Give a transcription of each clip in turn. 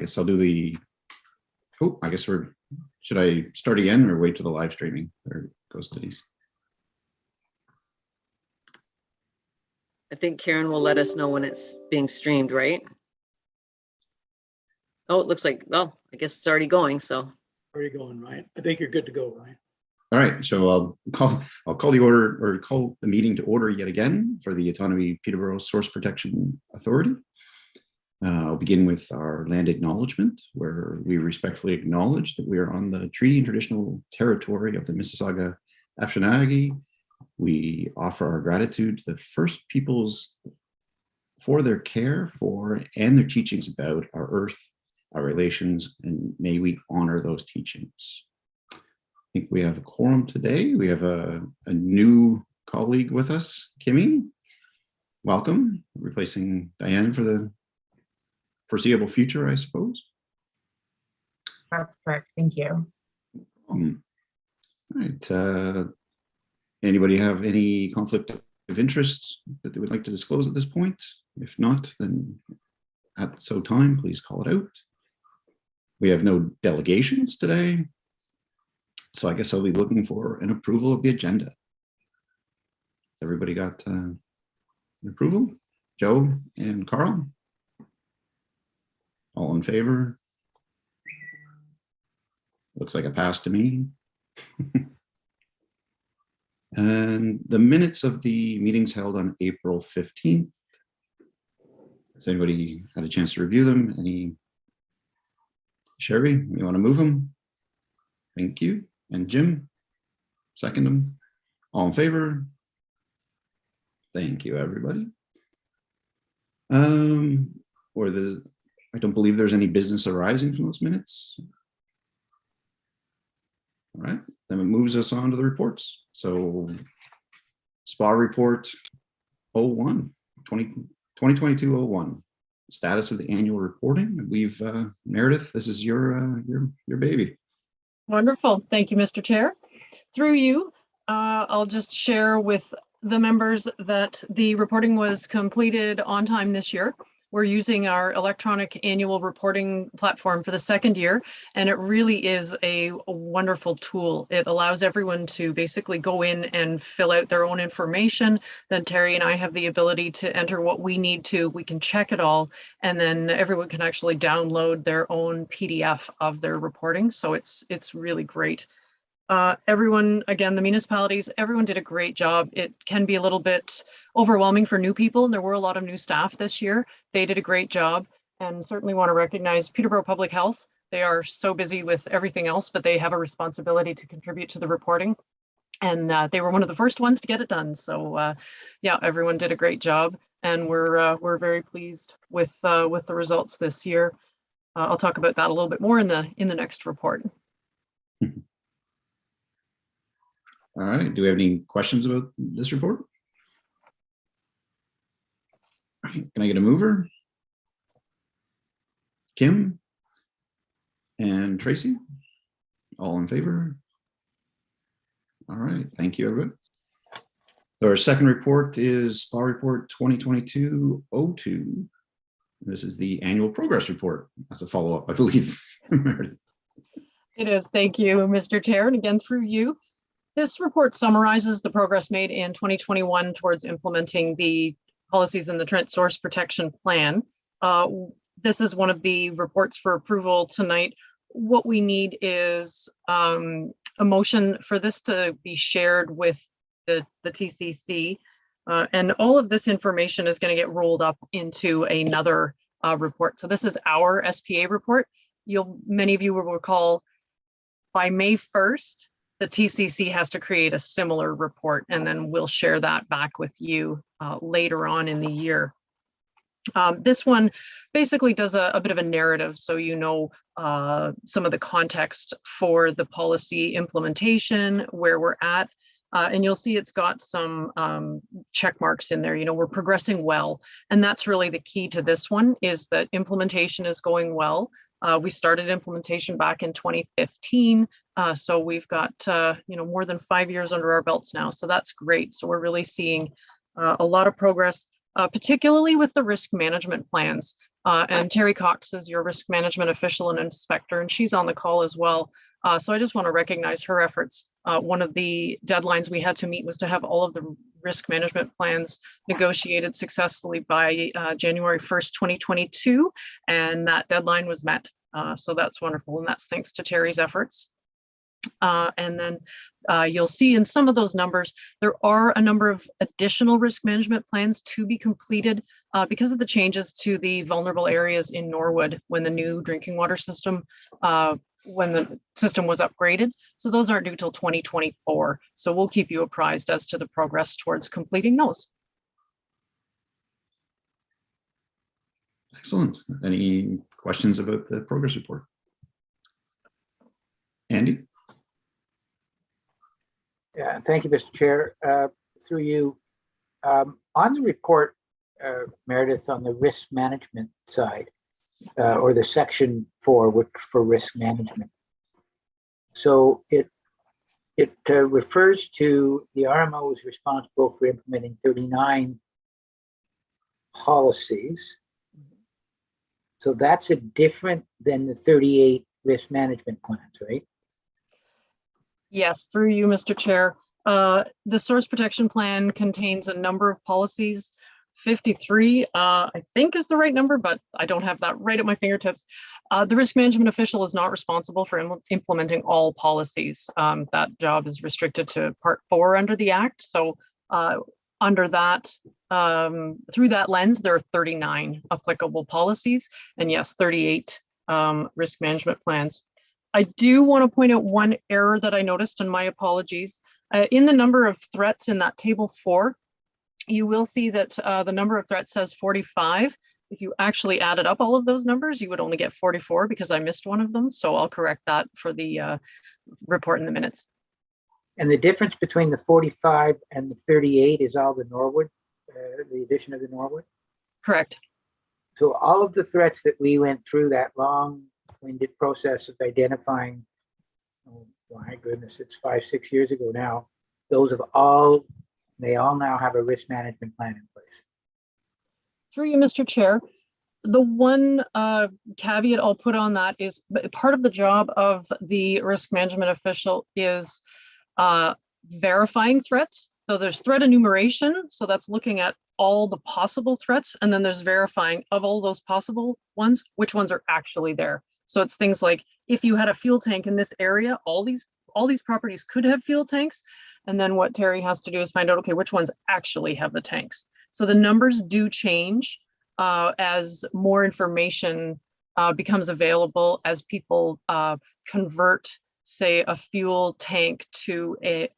guess I'll do the, oh, I guess should I start again or wait to the live streaming? There goes Denise. I think Karen will let us know when it's being streamed, right? Oh, it looks like, well, I guess it's already going, so. Already going, Ryan. I think you're good to go, Ryan. All right, so I'll call the meeting to order yet again for the Autonomy Peterborough Source Protection Authority. I'll begin with our land acknowledgement, where we respectfully acknowledge that we are on the treaty and traditional territory of the Mississauga Anishinaabe. We offer our gratitude to the First Peoples for their care for and their teachings about our earth, our relations, and may we honor those teachings. I think we have a quorum today. We have a new colleague with us, Kimmy. Welcome, replacing Diane for the foreseeable future, I suppose. That's correct. Thank you. All right. Anybody have any conflict of interest that they would like to disclose at this point? If not, then at so time, please call it out. We have no delegations today, so I guess I'll be looking for an approval of the agenda. Everybody got an approval? Joe and Carl? All in favor? Looks like a pass to me. And the minutes of the meetings held on April 15th. Has anybody had a chance to review them? Sherry, you want to move them? Thank you. And Jim, second them. All in favor? Thank you, everybody. I don't believe there's any business arising from those minutes. All right, then it moves us on to the reports. So SPA report 01, 2022-01, status of the annual reporting. We've, Meredith, this is your baby. Wonderful. Thank you, Mr. Chair. Through you, I'll just share with the members that the reporting was completed on time this year. We're using our electronic annual reporting platform for the second year, and it really is a wonderful tool. It allows everyone to basically go in and fill out their own information. Then Terry and I have the ability to enter what we need to. We can check it all, and then everyone can actually download their own PDF of their reporting. So it's really great. Everyone, again, the municipalities, everyone did a great job. It can be a little bit overwhelming for new people, and there were a lot of new staff this year. They did a great job, and certainly want to recognize Peterborough Public Health. They are so busy with everything else, but they have a responsibility to contribute to the reporting. And they were one of the first ones to get it done. So yeah, everyone did a great job, and we're very pleased with the results this year. I'll talk about that a little bit more in the next report. All right, do we have any questions about this report? All right, can I get a mover? Kim and Tracy, all in favor? All right, thank you, everyone. So our second report is SPA report 2022-02. This is the annual progress report as a follow-up, I believe. It is, thank you, Mr. Chair, and again through you. This report summarizes the progress made in 2021 towards implementing the policies in the Trent Source Protection Plan. This is one of the reports for approval tonight. What we need is a motion for this to be shared with the TCC, and all of this information is going to get rolled up into another report. So this is our SPA report. Many of you will recall by May 1st, the TCC has to create a similar report, and then we'll share that back with you later on in the year. This one basically does a bit of a narrative, so you know some of the context for the policy implementation, where we're at, and you'll see it's got some check marks in there. You know, we're progressing well, and that's really the key to this one, is that implementation is going well. We started implementation back in 2015, so we've got more than 5 years under our belts now, so that's great. So we're really seeing a lot of progress, particularly with the risk management plans. And Terry Cox is your risk management official and inspector, and she's on the call as well. So I just want to recognize her efforts. One of the deadlines we had to meet was to have all of the risk management plans negotiated successfully by January 1st, 2022, and that deadline was met. So that's wonderful, and that's thanks to Terry's efforts. And then you'll see in some of those numbers, there are a number of additional risk management plans to be completed because of the changes to the vulnerable areas in Norwood when the new drinking water system, when the system was upgraded. So those aren't due till 2024. So we'll keep you apprised as to the progress towards completing those. Excellent. Any questions about the progress report? Andy? Yeah, thank you, Mr. Chair. Through you, on the report, Meredith, on the risk management side, or the section 4, which for risk management. So it refers to the RMO is responsible for implementing 39 policies. So that's a different than the 38 risk management plans, right? Yes, through you, Mr. Chair. The source protection plan contains a number of policies. 53, I think is the right number, but I don't have that right at my fingertips. The risk management official is not responsible for implementing all policies. That job is restricted to Part 4 under the Act. So under that, through that lens, there are 39 applicable policies, and yes, 38 risk management plans. I do want to point out one error that I noticed, and my apologies. In the number of threats in that table 4, you will see that the number of threats says 45. If you actually added up all of those numbers, you would only get 44 because I missed one of them. So I'll correct that for the report in the minutes. And the difference between the 45 and the 38 is all the Norwood, the addition of the Norwood? Correct. So all of the threats that we went through that long-winded process of identifying, oh my goodness, it's 5-6 years ago now, those have all, they all now have a risk management plan in place. Through you, Mr. Chair, the one caveat I'll put on that is part of the job of the risk management official is verifying threats. So there's threat enumeration. So that's looking at all the possible threats. And then there's verifying of all those possible ones, which ones are actually there. So it's things like if you had a fuel tank in this area, all these properties could have fuel tanks. And then what Terry has to do is find out, okay, which ones actually have the tanks. So the numbers do change as more information becomes available, as people convert, say, a fuel tank to a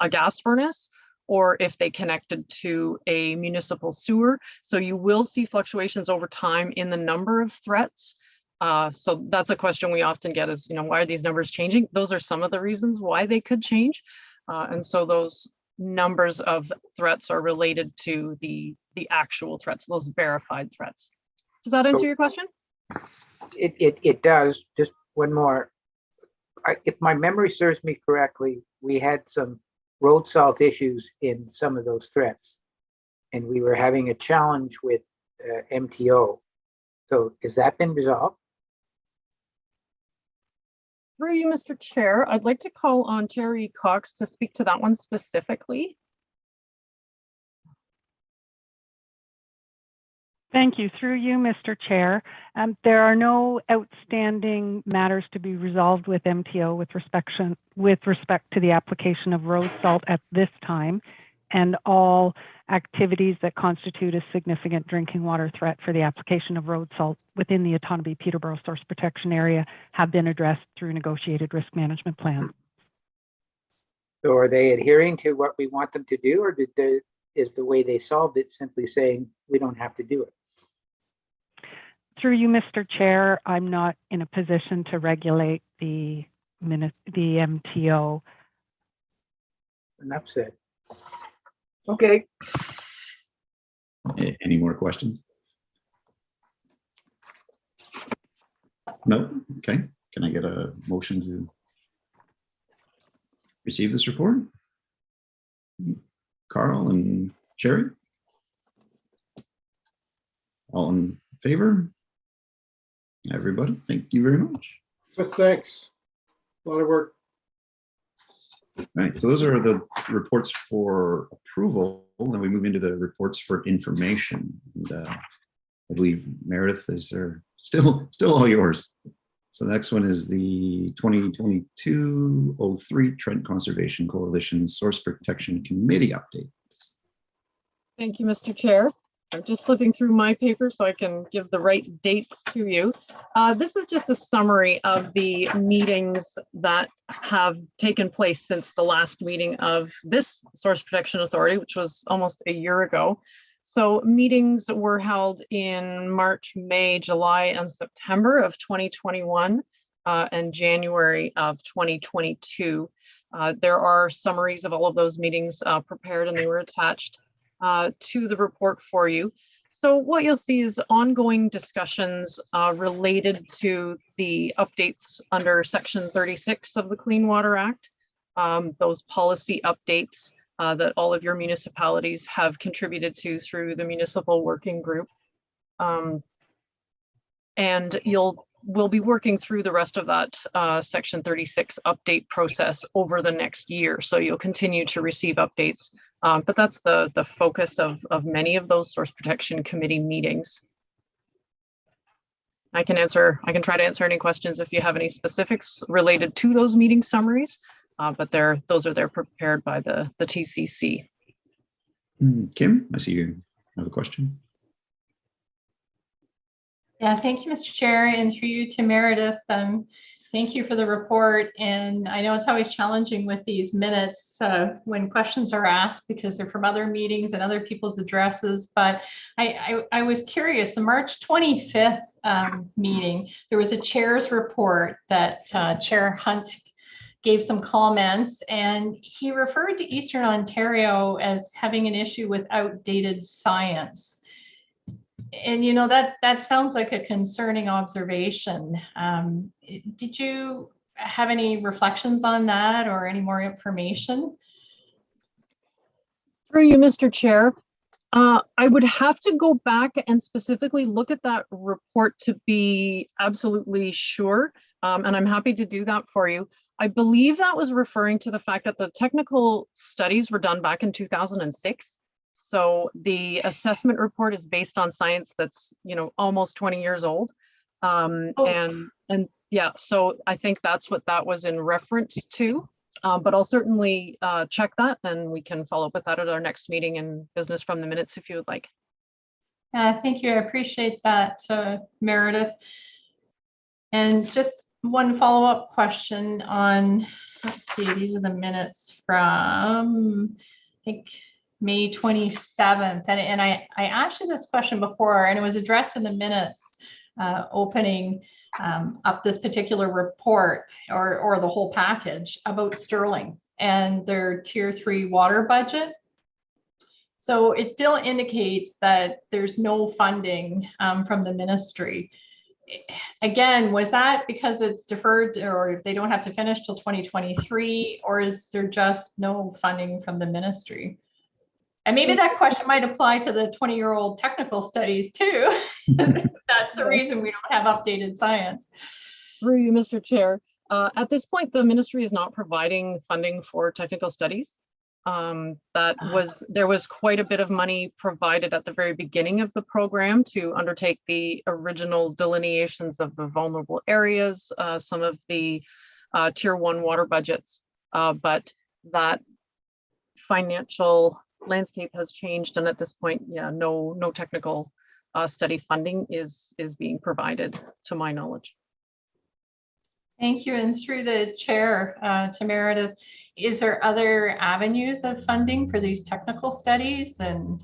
gas furnace, or if they connected to a municipal sewer. So you will see fluctuations over time in the number of threats. So that's a question we often get is, why are these numbers changing? Those are some of the reasons why they could change. And so those numbers of threats are related to the actual threats, those verified threats. Does that answer your question? It does. Just one more. If my memory serves me correctly, we had some road salt issues in some of those threats, and we were having a challenge with MTO. So has that been resolved? Through you, Mr. Chair, I'd like to call on Terry Cox to speak to that one specifically. Thank you. Through you, Mr. Chair. There are no outstanding matters to be resolved with MTO with respect to the application of road salt at this time, and all activities that constitute a significant drinking water threat for the application of road salt within the Autonomy Peterborough Source Protection Area have been addressed through negotiated risk management plans. So are they adhering to what we want them to do, or is the way they solved it simply saying we don't have to do it? Through you, Mr. Chair, I'm not in a position to regulate the MTO. Enough said. Okay. Any more questions? No? Okay. Can I get a motion to receive this report? Carl and Sherry? All in favor? Everybody, thank you very much. With thanks. A lot of work. All right, so those are the reports for approval. Then we move into the reports for information. And I believe Meredith, is there still all yours. So the next one is the 2022-03 Trent Conservation Coalition Source Protection Committee updates. Thank you, Mr. Chair. I'm just flipping through my paper so I can give the right dates to you. This is just a summary of the meetings that have taken place since the last meeting of this Source Protection Authority, which was almost a year ago. So meetings were held in March, May, July, and September of 2021 and January of 2022. There are summaries of all of those meetings prepared, and they were attached to the report for you. So what you'll see is ongoing discussions related to the updates under Section 36 of the Clean Water Act, those policy updates that all of your municipalities have contributed to through the municipal working group. And we'll be working through the rest of that Section 36 update process over the next year. So you'll continue to receive updates, but that's the focus of many of those Source Protection Committee meetings. I can try to answer any questions if you have any specifics related to those meeting summaries, but those are prepared by the TCC. Kim, I see you have a question. Yeah, thank you, Mr. Chair, and through you to Meredith. Thank you for the report. And I know it's always challenging with these minutes when questions are asked because they're from other meetings and other people's addresses. But I was curious, the March 25th meeting, there was a chair's report that Chair Hunt gave some comments, and he referred to Eastern Ontario as having an issue with outdated science. And you know, that sounds like a concerning observation. Did you have any reflections on that or any more information? Through you, Mr. Chair, I would have to go back and specifically look at that report to be absolutely sure, and I'm happy to do that for you. I believe that was referring to the fact that the technical studies were done back in 2006. So the assessment report is based on science that's, almost 20 years old. And yeah, so I think that's what that was in reference to. But I'll certainly check that, and we can follow up with that at our next meeting in Business from the Minutes if you would like. Thank you. I appreciate that, Meredith. And just one follow-up question on, let's see, these are the minutes from, I think, May 27th. And I asked you this question before, and it was addressed in the minutes opening up this particular report or the whole package about Sterling and their Tier 3 water budget. So it still indicates that there's no funding from the ministry. Again, was that because it's deferred or they don't have to finish till 2023, or is there just no funding from the ministry? And maybe that question might apply to the 20-year-old technical studies too. That's the reason we don't have updated science. Through you, Mr. Chair. At this point, the ministry is not providing funding for technical studies. There was quite a bit of money provided at the very beginning of the program to undertake the original delineations of the vulnerable areas, some of the Tier 1 water budgets, but that financial landscape has changed, and at this point, yeah, no technical study funding is being provided to my knowledge. Thank you. And through the chair to Meredith, is there other avenues of funding for these technical studies and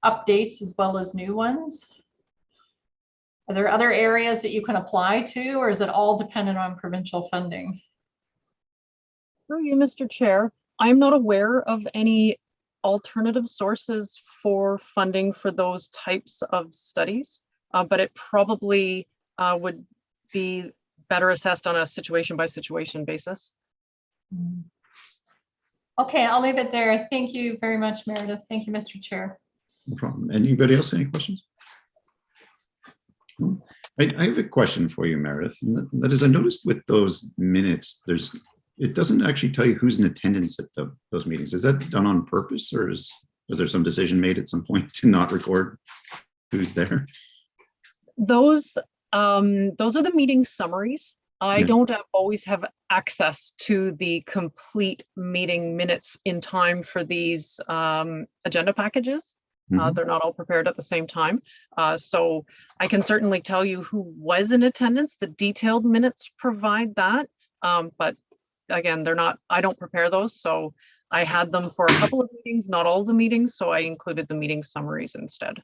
updates as well as new ones? Are there other areas that you can apply to, or is it all dependent on provincial funding? Through you, Mr. Chair, I'm not aware of any alternative sources for funding for those types of studies, but it probably would be better assessed on a situation by situation basis. Okay, I'll leave it there. Thank you very much, Meredith. Thank you, Mr. Chair. No problem. Anybody else, any questions? I have a question for you, Meredith. And that is, I noticed with those minutes, it doesn't actually tell you who's in attendance at those meetings. Is that done on purpose, or was there some decision made at some point to not record who's there? Those are the meeting summaries. I Yeah. don't always have access to the complete meeting minutes in time for these agenda packages. Mhm. They're not all prepared at the same time. So I can certainly tell you who was in attendance. The detailed minutes provide that. But again, I don't prepare those. So I had them for a couple of meetings, not all the meetings. So I included the meeting summaries instead.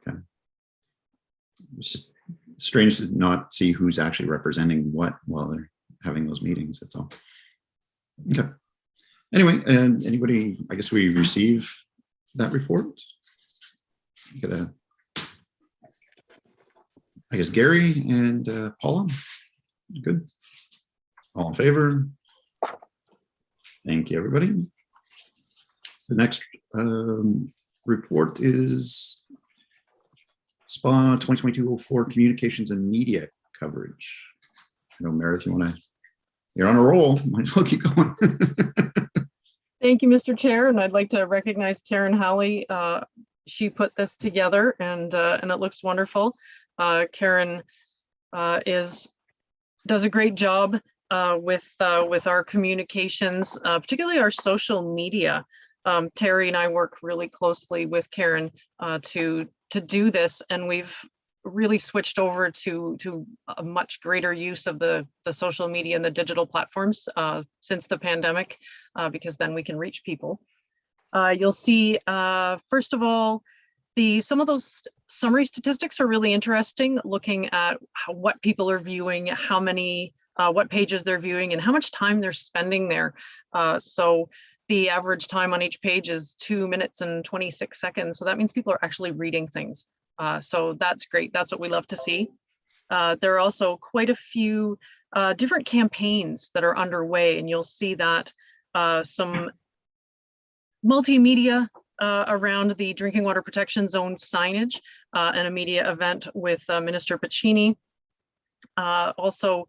Okay. It's just strange to not see who's actually representing what while they're having those meetings. That's all. Okay. Anyway, and anybody, I guess we receive that report. I guess Gary and Paula. Good. All in favor? Thank you, everybody. The next report is SPA 2022-04 communications and media coverage. I know, Meredith, you're on a roll. Might as well keep going. Thank you, Mr. Chair, and I'd like to recognize Karen Halley. She put this together, and it looks wonderful. Karen does a great job with our communications, particularly our social media. Terry and I work really closely with Karen to do this, and we've really switched over to a much greater use of the social media and the digital platforms since the pandemic, because then we can reach people. You'll see, first of all, some of those summary statistics are really interesting, looking at what people are viewing, how many, what pages they're viewing, and how much time they're spending there. So the average time on each page is 2 minutes and 26 seconds. So that means people are actually reading things. So that's great. That's what we love to see. There are also quite a few different campaigns that are underway, and you'll see that some multimedia around the drinking water protection zone signage and a media event with Minister Piccini. Also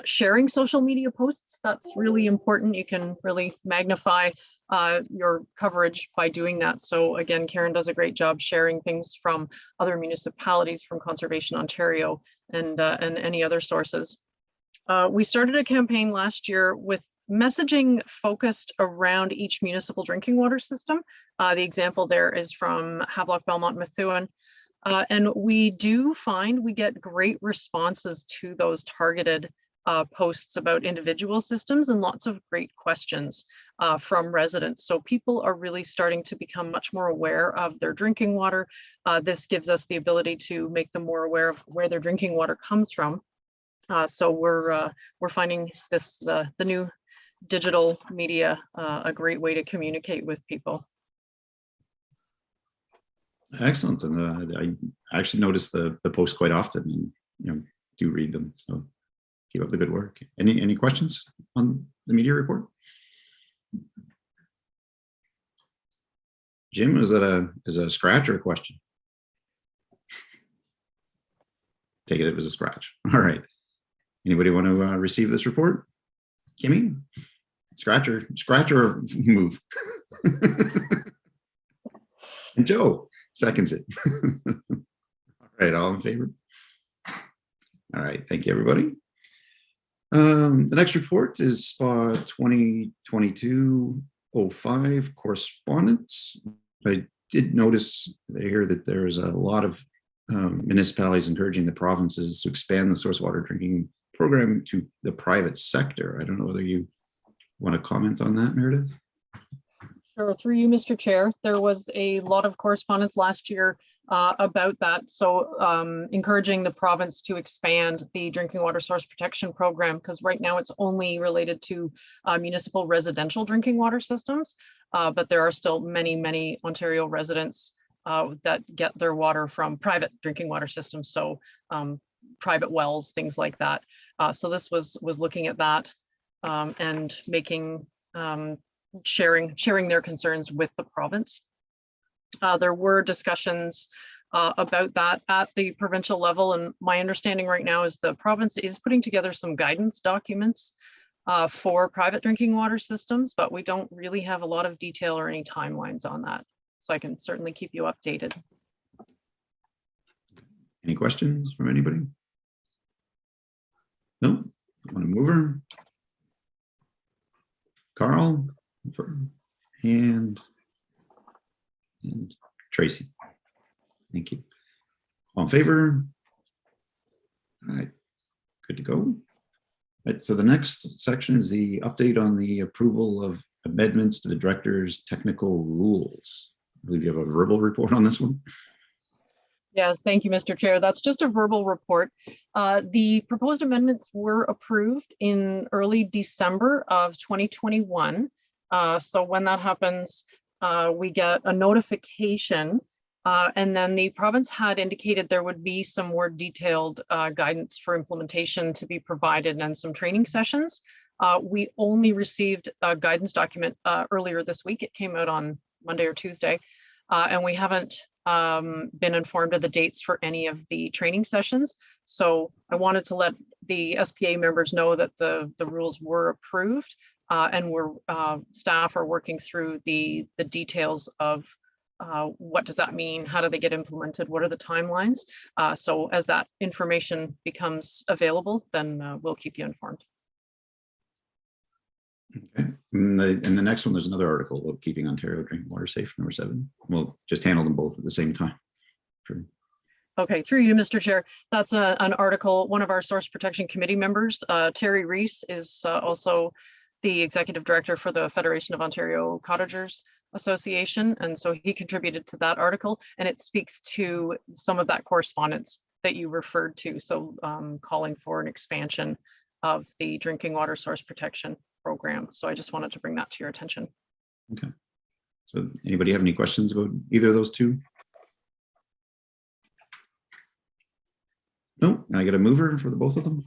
sharing social media posts, that's really important. You can really magnify your coverage by doing that. So again, Karen does a great job sharing things from other municipalities, from Conservation Ontario and any other sources. We started a campaign last year with messaging focused around each municipal drinking water system. The example there is from Havelock, Belmont, Methuen. And we do find we get great responses to those targeted posts about individual systems, and lots of great questions from residents. So people are really starting to become much more aware of their drinking water. This gives us the ability to make them more aware of where their drinking water comes from. So we're finding this the new digital media a great way to communicate with people. Excellent. And I actually notice the posts quite often, and do read them. So keep up the good work. Any questions on the media report? Jim, is that a scratch or a question? Take it was a scratch. All right. Anybody want to receive this report? Kimmy? Scratch or move? And Joe seconds it. All right, all in favor? All right, thank you, everybody. The next report is SPA 2022-05 Correspondence. I did notice here that there's a lot of municipalities encouraging the provinces to expand the source water drinking program to the private sector. I don't know whether you want to comment on that, Meredith? Sure, through you, Mr. Chair. There was a lot of correspondence last year about that. So encouraging the province to expand the drinking water source protection program, because right now it's only related to municipal residential drinking water systems. But there are still many, many Ontario residents that get their water from private drinking water systems. So private wells, things like that. So this was looking at that and making sharing their concerns with the province. There were discussions about that at the provincial level. And my understanding right now is the province is putting together some guidance documents for private drinking water systems, but we don't really have a lot of detail or any timelines on that. So I can certainly keep you updated. Any questions from anybody? No? Want to move her? Carl and Tracy. Thank you. All in favor? All right, good to go. Right, so the next section is the update on the approval of amendments to the director's technical rules. I believe you have a verbal report on this one. Yes, thank you, Mr. Chair. That's just a verbal report. The proposed amendments were approved in early December of 2021. So when that happens, we get a notification, and then the province had indicated there would be some more detailed guidance for implementation to be provided and some training sessions. We only received a guidance document earlier this week. It came out on Monday or Tuesday, and we haven't been informed of the dates for any of the training sessions. So I wanted to let the SPA members know that the rules were approved, and staff are working through the details of what does that mean? How do they get implemented? What are the timelines? So as that information becomes available, then we'll keep you informed. Okay. And the next one, there's another article about keeping Ontario drinking water safe, number 7. We'll just handle them both at the same time. Okay, through you, Mr. Chair. That's an article. One of our Source Protection Committee members, Terry Reese, is also the Executive Director for the Federation of Ontario Cottagers Association. And so he contributed to that article, and it speaks to some of that correspondence that you referred to. So calling for an expansion of the drinking water source protection program. So I just wanted to bring that to your attention. Okay. So anybody have any questions about either of those two? No, and I get a mover for the both of them.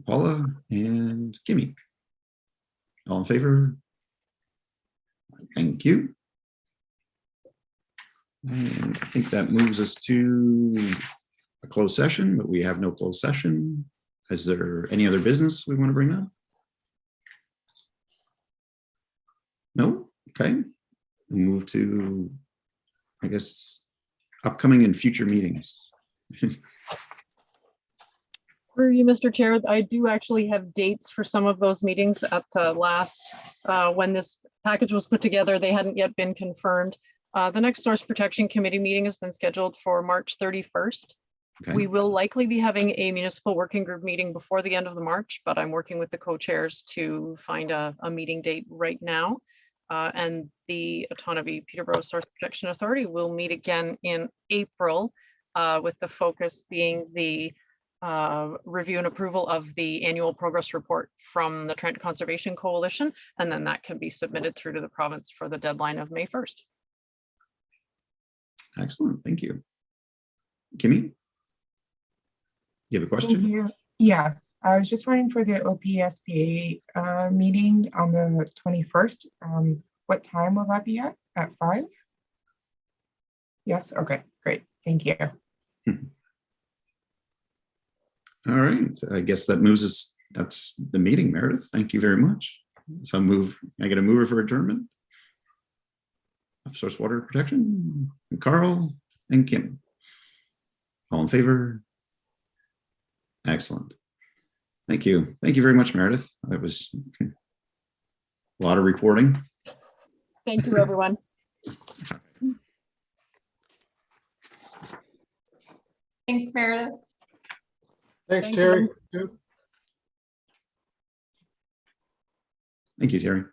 Paula and Kimmy. All in favor? Thank you. And I think that moves us to a closed session, but we have no closed session. Is there any other business we want to bring up? No? Okay. We'll move to, I guess, upcoming and future meetings. Through you, Mr. Chair, I do actually have dates for some of those meetings at the last, when this package was put together, they hadn't yet been confirmed. The next Source Protection Committee meeting has been scheduled for March 31st. Okay. We will likely be having a municipal working group meeting before the end of the March, but I'm working with the co-chairs to find a meeting date right now. And the Autonomy Peterborough Source Protection Authority will meet again in April, with the focus being the review and approval of the annual progress report from the Trent Conservation Coalition, and then that can be submitted through to the province for the deadline of May 1st. Excellent, thank you. Kimmy? You have a question? Thank you. Yes, I was just waiting for the OPSPA meeting on the 21st. What time will that be at? At 5? Yes, okay, great, thank you. All right, I guess that moves us, that's the meeting, Meredith. Thank you very much. So I get a mover for adjournment of Source Water Protection, and Carl and Kim. All in favor? Excellent. Thank you. Thank you very much, Meredith. That was a lot of reporting. Thank you, everyone. Thanks, Meredith. Thanks, Thank Terry. Thank you, Terry.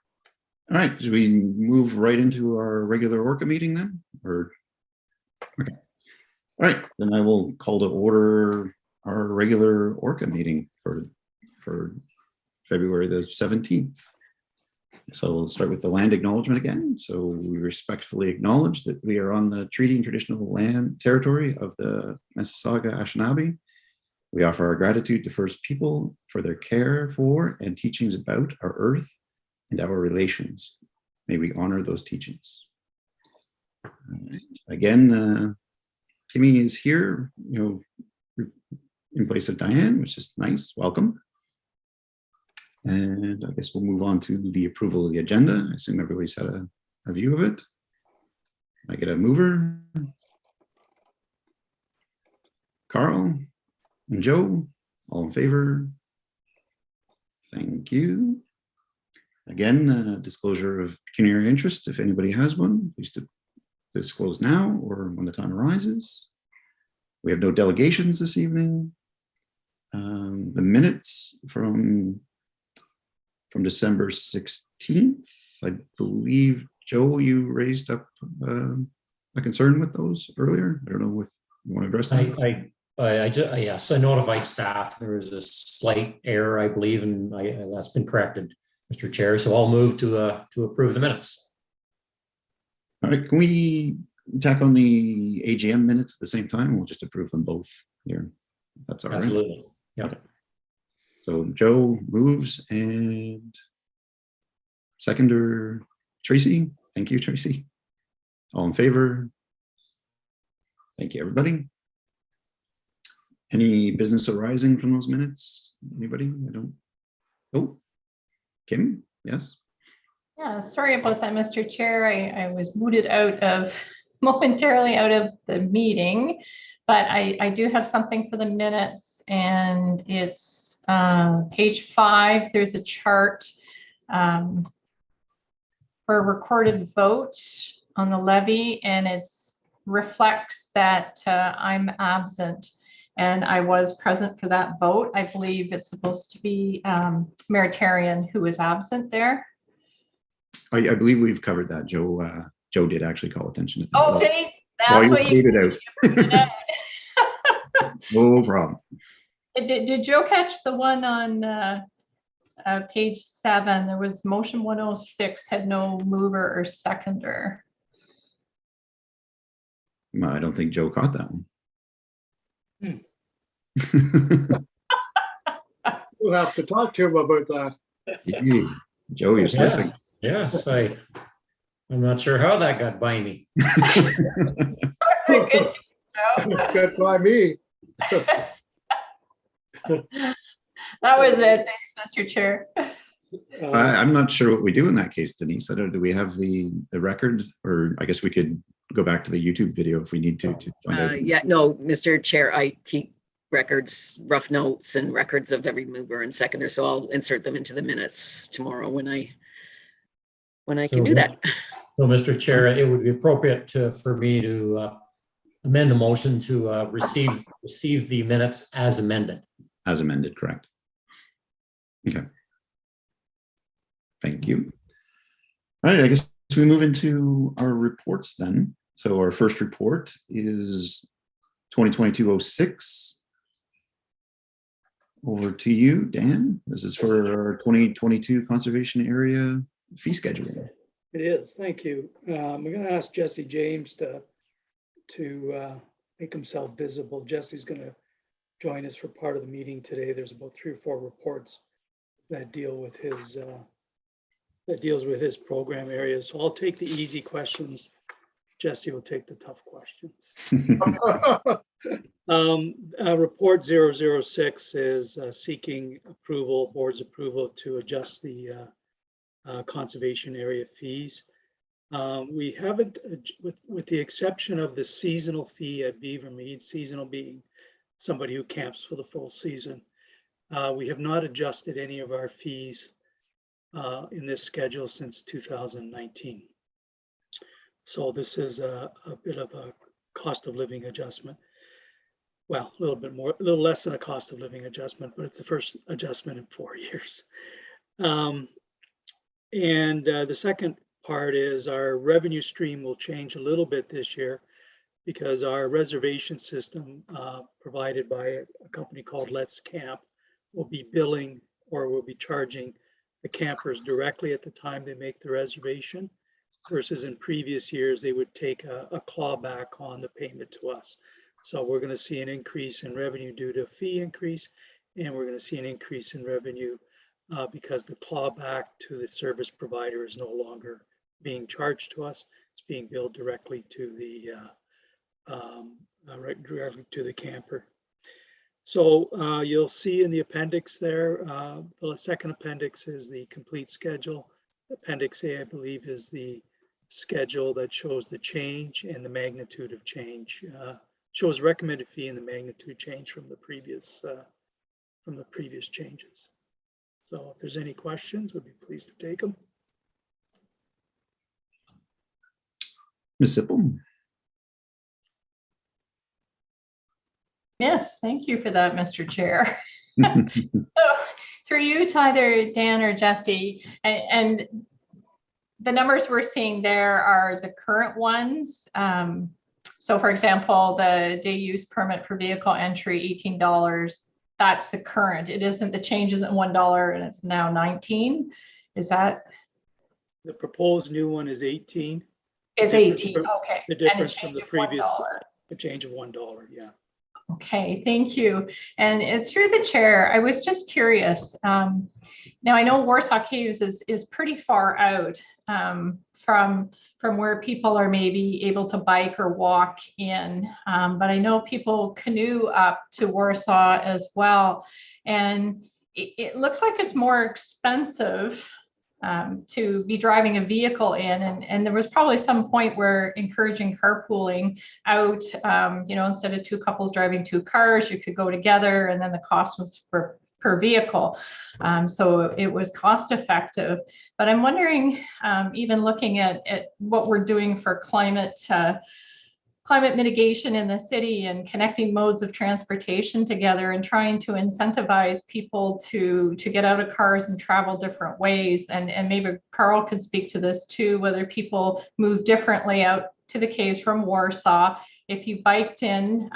All right, should we move right into our regular ORCA meeting then? Or okay. All right, then I will call to order our regular ORCA meeting for February the 17th. So we'll start with the land acknowledgement again. So we respectfully acknowledge that we are on the treaty and traditional land territory of the Mississauga Anishinaabe. We offer our gratitude to First People for their care for and teachings about our earth and our relations. May we honor those teachings. right. Again, Kimmy is here, in place of Diane, which is nice. Welcome. And I guess we'll move on to the approval of the agenda. I assume everybody's had a view of it. I get a mover. Carl and Joe, all in favor? Thank you. Again, disclosure of pecuniary interest. If anybody has one, please disclose now or when the time arises. We have no delegations this evening. The minutes from December 16th, I believe, Joe, you raised up a concern with those earlier. I don't know if you want to address that. Yes, I notified staff. There was a slight error, I believe, and that's been corrected, Mr. Chair. So I'll move to approve the minutes. All right, can we tack on the AGM minutes at the same time? We'll just approve them both here. If that's all right. Absolutely. Yeah. So Joe moves and seconder Tracy. Thank you, Tracy. All in favor? Thank you, everybody. Any business arising from those minutes? Anybody? I don't. Oh, Kim, yes. Yeah, sorry about that, Mr. Chair. I was booted momentarily out of the meeting, but I do have something for the minutes, and it's page 5. There's a chart for a recorded vote on the levy, and it reflects that I'm absent. And I was present for that vote. I believe it's supposed to be Meritarian who is absent there. I believe we've covered that. Joe did actually call attention to that. Oh, did he? That's what you it out. No problem. Did Joe catch the one on page 7? There was motion 106 had no mover or seconder. I don't think Joe caught that one. We'll have to talk to him about that. Joe, you're slipping. Yes, I'm not sure how that got by me. Good to know. Good by me. That was it. Thanks, Mr. Chair. I'm not sure what we do in that case, Denise. Do we have the record, or I guess we could go back to the YouTube video if we need to find out. Yeah, no, Mr. Chair, I keep records, rough notes and records of every mover and seconder, so I'll insert them into the minutes tomorrow when I can do that. So, Mr. Chair, it would be appropriate for me to amend the motion to receive the minutes as amended. As amended, correct. Okay. Thank you. All right, I guess we move into our reports then. So our first report is 2022-06. Over to you, Dan. This is for our 2022 conservation area fee schedule. It is. Thank you. I'm going to ask Jesse James to make himself visible. Jesse's going to join us for part of the meeting today. There's about 3 or 4 reports that deals with his program areas. So I'll take the easy questions. Jesse will take the tough questions. Report 006 is seeking approval, board's approval to adjust the conservation area fees. We haven't, with the exception of the seasonal fee at Beaver Mead, seasonal being somebody who camps for the full season. We have not adjusted any of our fees in this schedule since 2019. So this is a bit of a cost of living adjustment. Well, a little less than a cost of living adjustment, but it's the first adjustment in 4 years. And the second part is our revenue stream will change a little bit this year because our reservation system provided by a company called Let's Camp will be billing or will be charging the campers directly at the time they make the reservation, versus in previous years, they would take a clawback on the payment to us. So we're going to see an increase in revenue due to a fee increase, and we're going to see an increase in revenue because the clawback to the service provider is no longer being charged to us. It's being billed directly to the directly to the camper. So you'll see in the appendix there, the second appendix is the complete schedule. Appendix A, I believe, is the schedule that shows the change and the magnitude of change. Shows recommended fee and the magnitude change from the previous changes. So if there's any questions, we'd be pleased to take them. Ms. Sippel? Yes, thank you for that, Mr. Chair. So, through you to either Dan or Jesse, and the numbers we're seeing there are the current ones. So for example, the day use permit for vehicle entry, $18, that's the current. It isn't the changes at $1 and it's now 19. Is that? The proposed new one is 18. Is 18, okay. The difference from the previous, a change of $1, yeah. Okay, thank you. And through the chair, I was just curious. Now I know Warsaw Caves is pretty far out from where people are maybe able to bike or walk in, but I know people canoe up to Warsaw as well. And it looks like it's more expensive to be driving a vehicle in, and there was probably some point where encouraging carpooling out, instead of two couples driving two cars, you could go together, and then the cost was per vehicle. So it was cost effective. But I'm wondering, even looking at what we're doing for climate mitigation in the city and connecting modes of transportation together and trying to incentivize people to get out of cars and travel different ways. And maybe Carl could speak to this too, whether people move differently out to the caves from Warsaw. If you biked in,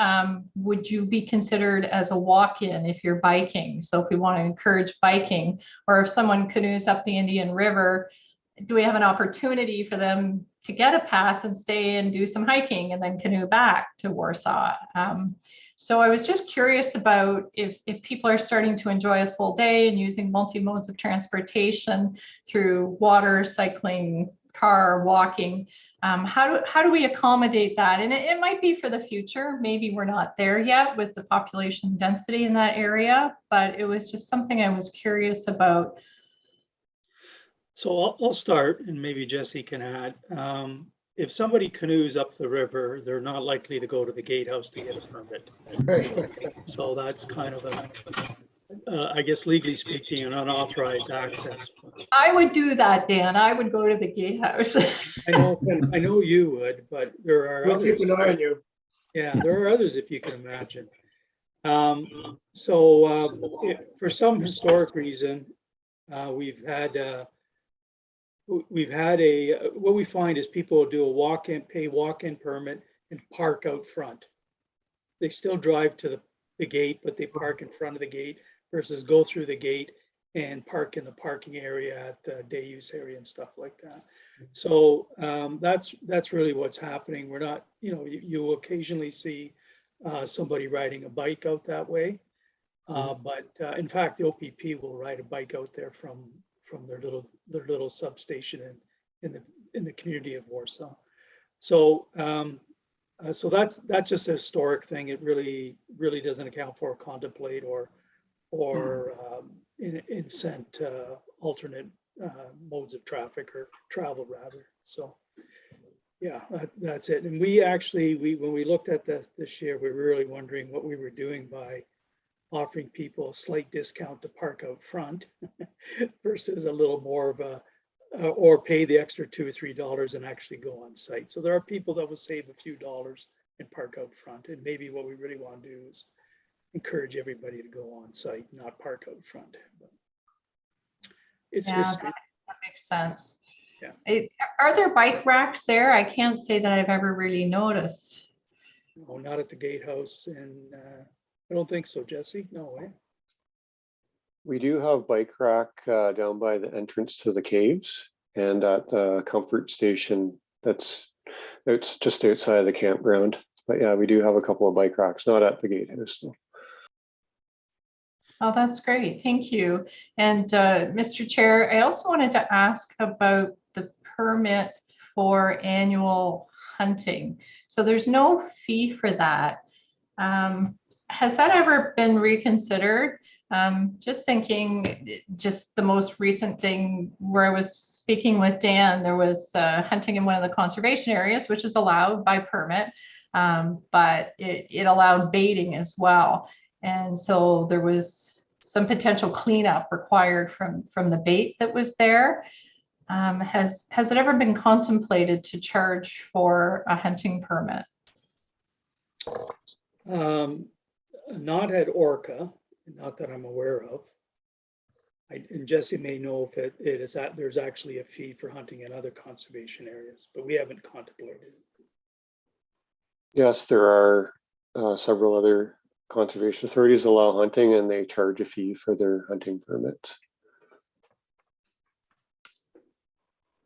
would you be considered as a walk-in if you're biking? So if we want to encourage biking, or if someone canoes up the Indian River, do we have an opportunity for them to get a pass and stay and do some hiking and then canoe back to Warsaw? So I was just curious about if people are starting to enjoy a full day and using multi-modes of transportation through water, cycling, car, walking, how do we accommodate that? And it might be for the future. Maybe we're not there yet with the population density in that area, but it was just something I was curious about. So I'll start, and maybe Jesse can add. If somebody canoes up the river, they're not likely to go to the gatehouse to get a permit. So that's kind of I guess legally speaking, an unauthorized access. I would do that, Dan. I would go to the gatehouse. I know you would, but there are We'll others. keep an eye on you. Yeah, there are others, if you can imagine. For some historic reason, we've had what we find is people will do a walk-in permit and park out front. They still drive to the gate, but they park in front of the gate versus go through the gate and park in the parking area at the day use area and stuff like that. So that's really what's happening. We're not, you occasionally see somebody riding a bike out that way. But in fact, the OPP will ride a bike out there from their little substation in the community of Warsaw. So that's just a historic thing. It really doesn't account for or contemplate or incent alternate modes of traffic or travel rather. So yeah, that's it. And we actually when we looked at this year, we were really wondering what we were doing by offering people a slight discount to park out front versus a little more of a, or pay the extra $2 or $3 and actually go on site. So there are people that will save a few dollars and park out front. And maybe what we really want to do is encourage everybody to go on site, not park out front. But it's history. That makes sense. Yeah. Are there bike racks there? I can't say that I've ever really noticed. No, not at the gatehouse, and I don't think so, Jesse. No way. We do have bike rack down by the entrance to the caves and at the comfort station it's just outside of the campground. But yeah, we do have a couple of bike racks, not at the gatehouse though. Oh, that's great. Thank you. And Mr. Chair, I also wanted to ask about the permit for annual hunting. So there's no fee for that. Has that ever been reconsidered? Just thinking, just the most recent thing where I was speaking with Dan, there was hunting in one of the conservation areas, which is allowed by permit, but it allowed baiting as well. And so there was some potential cleanup required from the bait that was there. Has it ever been contemplated to charge for a hunting permit? Not at ORCA, not that I'm aware of. And Jesse may know if there's actually a fee for hunting in other conservation areas, but we haven't contemplated it. Yes, there are several other conservation authorities allow hunting and they charge a fee for their hunting permits.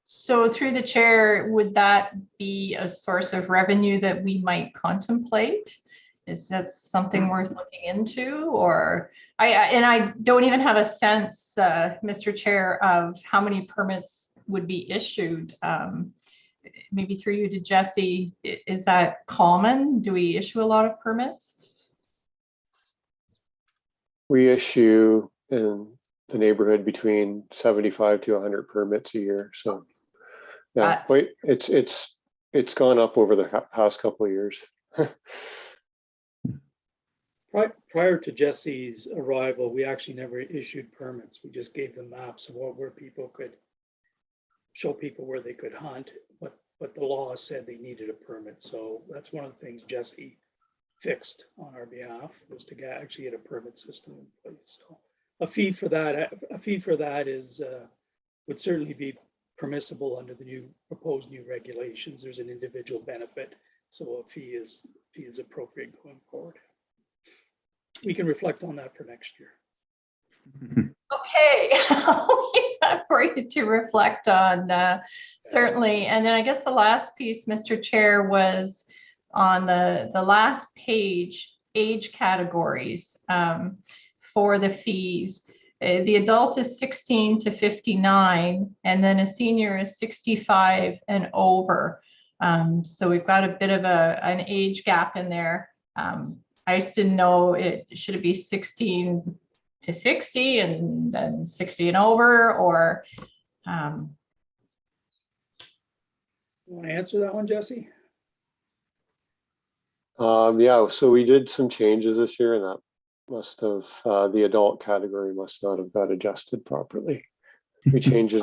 So through the chair, would that be a source of revenue that we might contemplate? Is that something worth looking into? Or I don't even have a sense, Mr. Chair, of how many permits would be issued. Maybe through you to Jesse, is that common? Do we issue a lot of permits? We issue in the neighborhood between 75 to 100 permits a year. So yeah, it's gone up over the past couple of years. Prior to Jesse's arrival, we actually never issued permits. We just gave them maps of where people could show people where they could hunt, but the law said they needed a permit. So that's one of the things Jesse fixed on our behalf, was to actually get a permit system in place. So a fee for that is would certainly be permissible under the proposed new regulations. There's an individual benefit, so a fee is appropriate going forward. We can reflect on that for next year. Okay, I'll leave that for you to reflect on, certainly. And then I guess the last piece, Mr. Chair, was on the last page, age categories for the fees. The adult is 16 to 59, and then a senior is 65 and over. So we've got a bit of an age gap in there. I just didn't know, should it be 16 to 60 and then 60 and over, or? You want to answer that one, Jesse? Yeah, so we did some changes this year, and that must have the adult category must not have got adjusted properly. We changed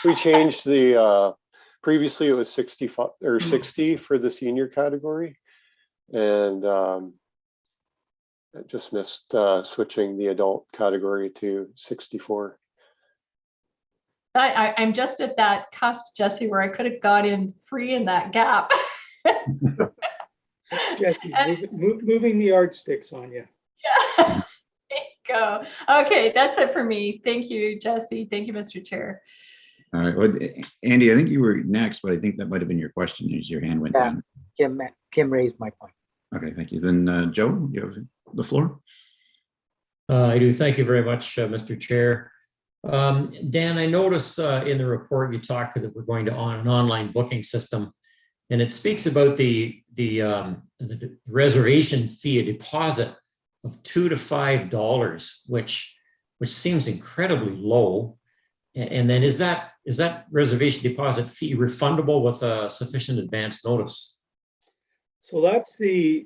we changed the previously it was 65 or 60 for the senior category, and it just missed switching the adult category to 64. I'm just at that cusp, Jesse, where I could have got in free in that gap. That's Jesse moving the yardsticks on you. Yeah, there you go. Okay, that's it for me. Thank you, Jesse. Thank you, Mr. Chair. All right, well, Andy, I think you were next, but I think that might have been your question as your hand went down. Kim raised my point. Okay, thank you. Then Joe, you have the floor. I do. Thank you very much, Mr. Chair. Dan, I noticed in the report you talked that we're going to an online booking system, and it speaks about the reservation fee, a deposit of $2 to $5, which seems incredibly low. And then is that reservation deposit fee refundable with a sufficient advance notice? So that's the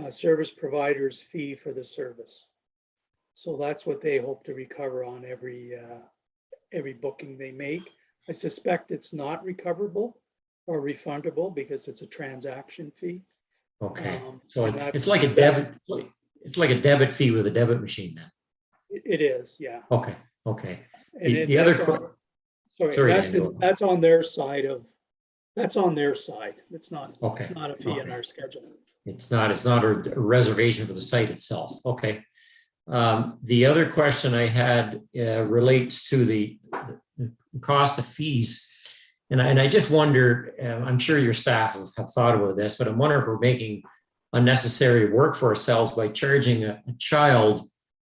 service provider's fee for the service. So that's what they hope to recover on every booking they make. I suspect it's not recoverable or refundable because it's a transaction fee. Okay, so it's like a debit. It's like a debit fee with a debit machine then. It is, yeah. Okay. Okay. And The other that's on their side of. That's on their side. It's not. Okay. It's not a fee in our schedule. It's not a reservation for the site itself. Okay. The other question I had relates to the cost of fees. And I just wonder, I'm sure your staff have thought about this, but I'm wondering if we're making unnecessary work for ourselves by charging a child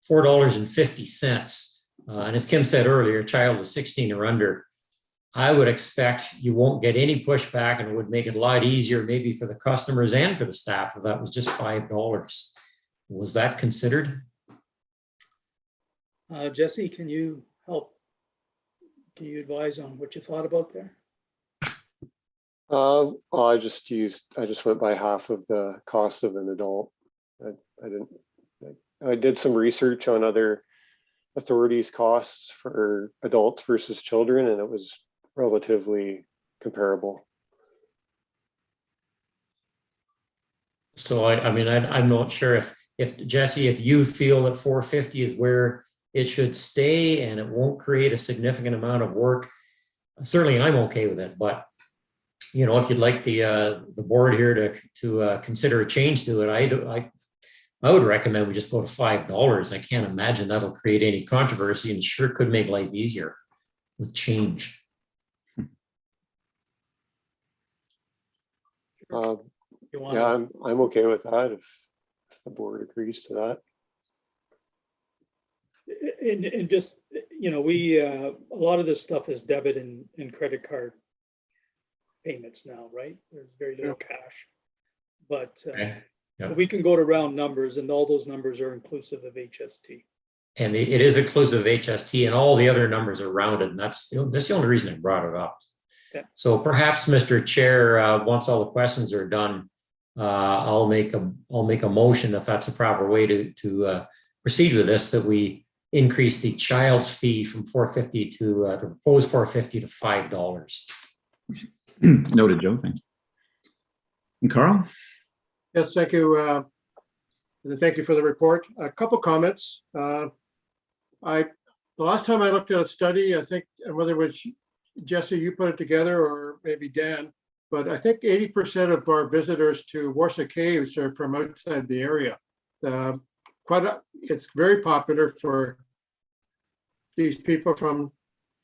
$4.50. And as Kim said earlier, a child is 16 or under. I would expect you won't get any pushback, and it would make it a lot easier maybe for the customers and for the staff if that was just $5. Was that considered? Jesse, can you help? Can you advise on what you thought about there? I just went by half of the cost of an adult. I did some research on other authorities' costs for adults versus children, and it was relatively comparable. So I mean, I'm not sure if Jesse, if you feel that 450 is where it should stay and it won't create a significant amount of work, certainly I'm okay with it. But you know, if you'd like the board here to consider a change to it, I would recommend we just go to $5. I can't imagine that'll create any controversy, and sure could make life easier with change. Yeah, I'm okay with that if the board agrees to that. And just, you know, we a lot of this stuff is debit and credit card payments now, right? There's very little cash, but Okay. Yeah. we can go to round numbers, and all those numbers are inclusive of HST. And it is inclusive of HST, and all the other numbers are rounded, and that's the only reason I brought it up. Yeah. So perhaps, Mr. Chair, once all the questions are done, I'll make a motion, if that's a proper way to proceed with this, that we increase the child's fee from $450 to the proposed $450 to $5. Noted, Joe. Thank you. And Carl? Yes, thank you. Thank you for the report. A couple comments. The last time I looked at a study, I think, and whether it was Jesse, you put it together, or maybe Dan, but I think 80% of our visitors to Warsaw Caves are from outside the area. It's very popular for these people from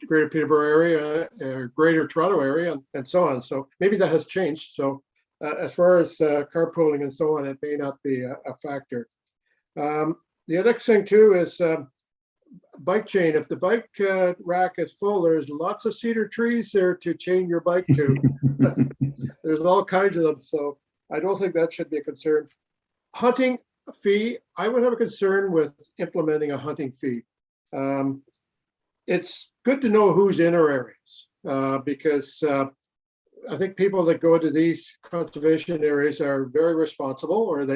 the Greater Peterborough area or Greater Toronto area and so on. So maybe that has changed. So as far as carpooling and so on, it may not be a factor. The other thing too is bike chain. If the bike rack is full, there's lots of cedar trees there to chain your bike to. There's all kinds of them. So I don't think that should be a concern. Hunting fee, I would have a concern with implementing a hunting fee. It's good to know who's in our areas because I think people that go to these conservation areas are very responsible,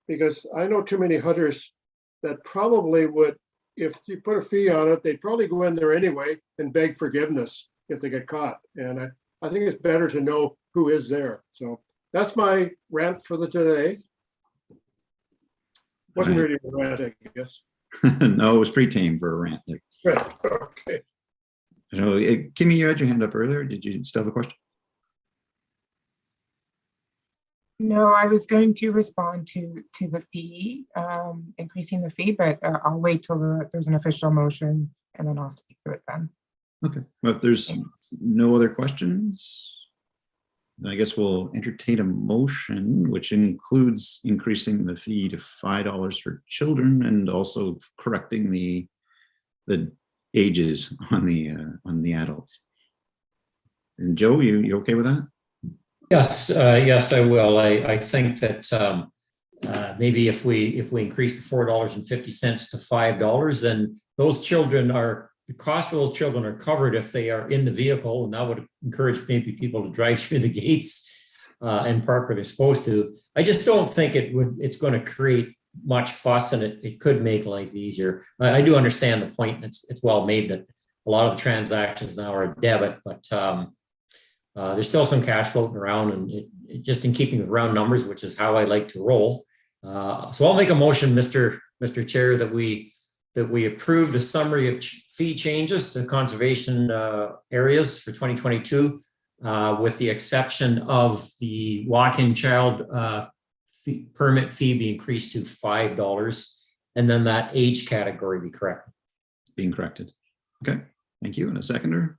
because I know too many hunters that probably would, if you put a fee on it, they'd probably go in there anyway and beg forgiveness if they get caught. And I think it's better to know who is there. So that's my rant for the today. Wasn't really a rant, I guess. No, it was pretty tame for a rant there. Right. Okay. So, Kimmy, you had your hand up earlier. Did you still have a question? No, I was going to respond to the fee, increasing the fee, but I'll wait till there's an official motion and then I'll speak to it then. Okay. Well, if there's no other questions, then I guess we'll entertain a motion, which includes increasing the fee to $5 for children and also correcting the ages on the adults. And Joe, you okay with that? Yes, yes, I will. I think that maybe if we increase the $4.50 to $5, then those children the cost for those children are covered if they are in the vehicle, and that would encourage maybe people to drive through the gates and park where they're supposed to. I just don't think it's going to create much fuss, and it could make life easier. I do understand the point. It's well made that a lot of the transactions now are debit, but there's still some cash floating around, and it just in keeping with round numbers, which is how I like to roll. So I'll make a motion, Mr. Chair, that we approve the summary of fee changes to conservation areas for 2022, with the exception of the walk-in child permit fee be increased to $5, and then that age category be corrected. Being corrected. Okay, thank you. And a seconder?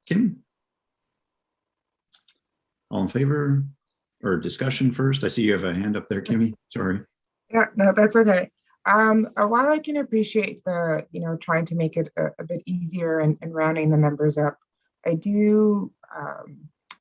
Kim? All in favor? Or discussion first? I see you have a hand up there, Kimmy. Sorry. Yeah, no, that's okay. While I can appreciate the, trying to make it a bit easier and rounding the numbers up, I do,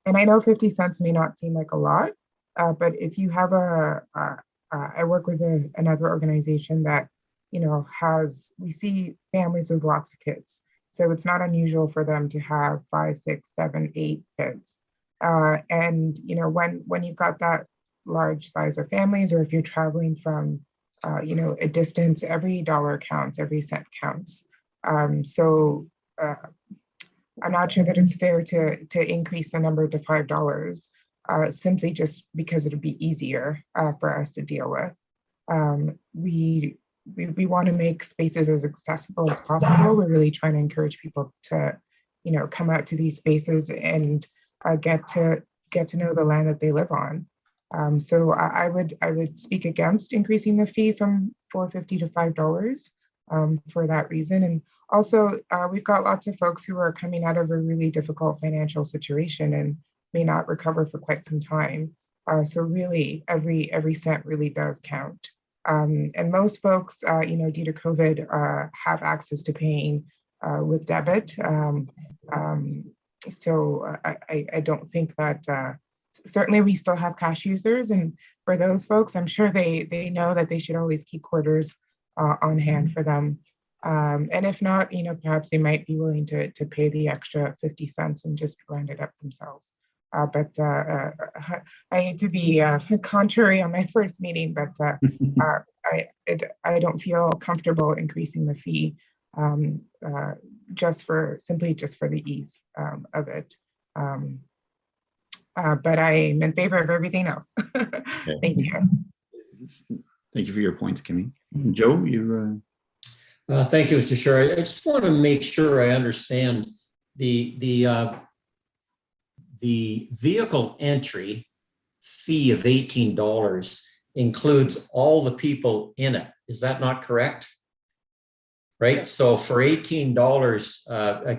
and I know 50 cents may not seem like a lot, but if you have I work with another organization that, we see families with lots of kids. So it's not unusual for them to have 5, 6, 7, 8 kids. And, when you've got that large size of families, or if you're traveling from, a distance, every dollar counts, every cent counts. So I'm not sure that it's fair to increase the number to $5 simply just because it'd be easier for us to deal with. We want to make spaces as accessible as possible. We're really trying to encourage people to, come out to these spaces and get to know the land that they live on. So I would speak against increasing the fee from $4.50 to $5 for that reason. And also, we've got lots of folks who are coming out of a really difficult financial situation and may not recover for quite some time. So really, every cent really does count. And most folks, due to COVID, have access to paying with debit. So I don't think that, certainly we still have cash users. And for those folks, I'm sure they know that they should always keep quarters on hand for them. And if not, perhaps they might be willing to pay the extra 50 cents and just round it up themselves. But I hate to be contrary on my first meeting, but I don't feel comfortable increasing the fee just for the ease of it. But I'm in favor of everything else. Thank you. Thank you for your points, Kimmy. Joe, you. Thank you, Mr. Chair. I just want to make sure I understand the vehicle entry fee of $18 includes all the people in it. Is that not correct? Right. So for $18,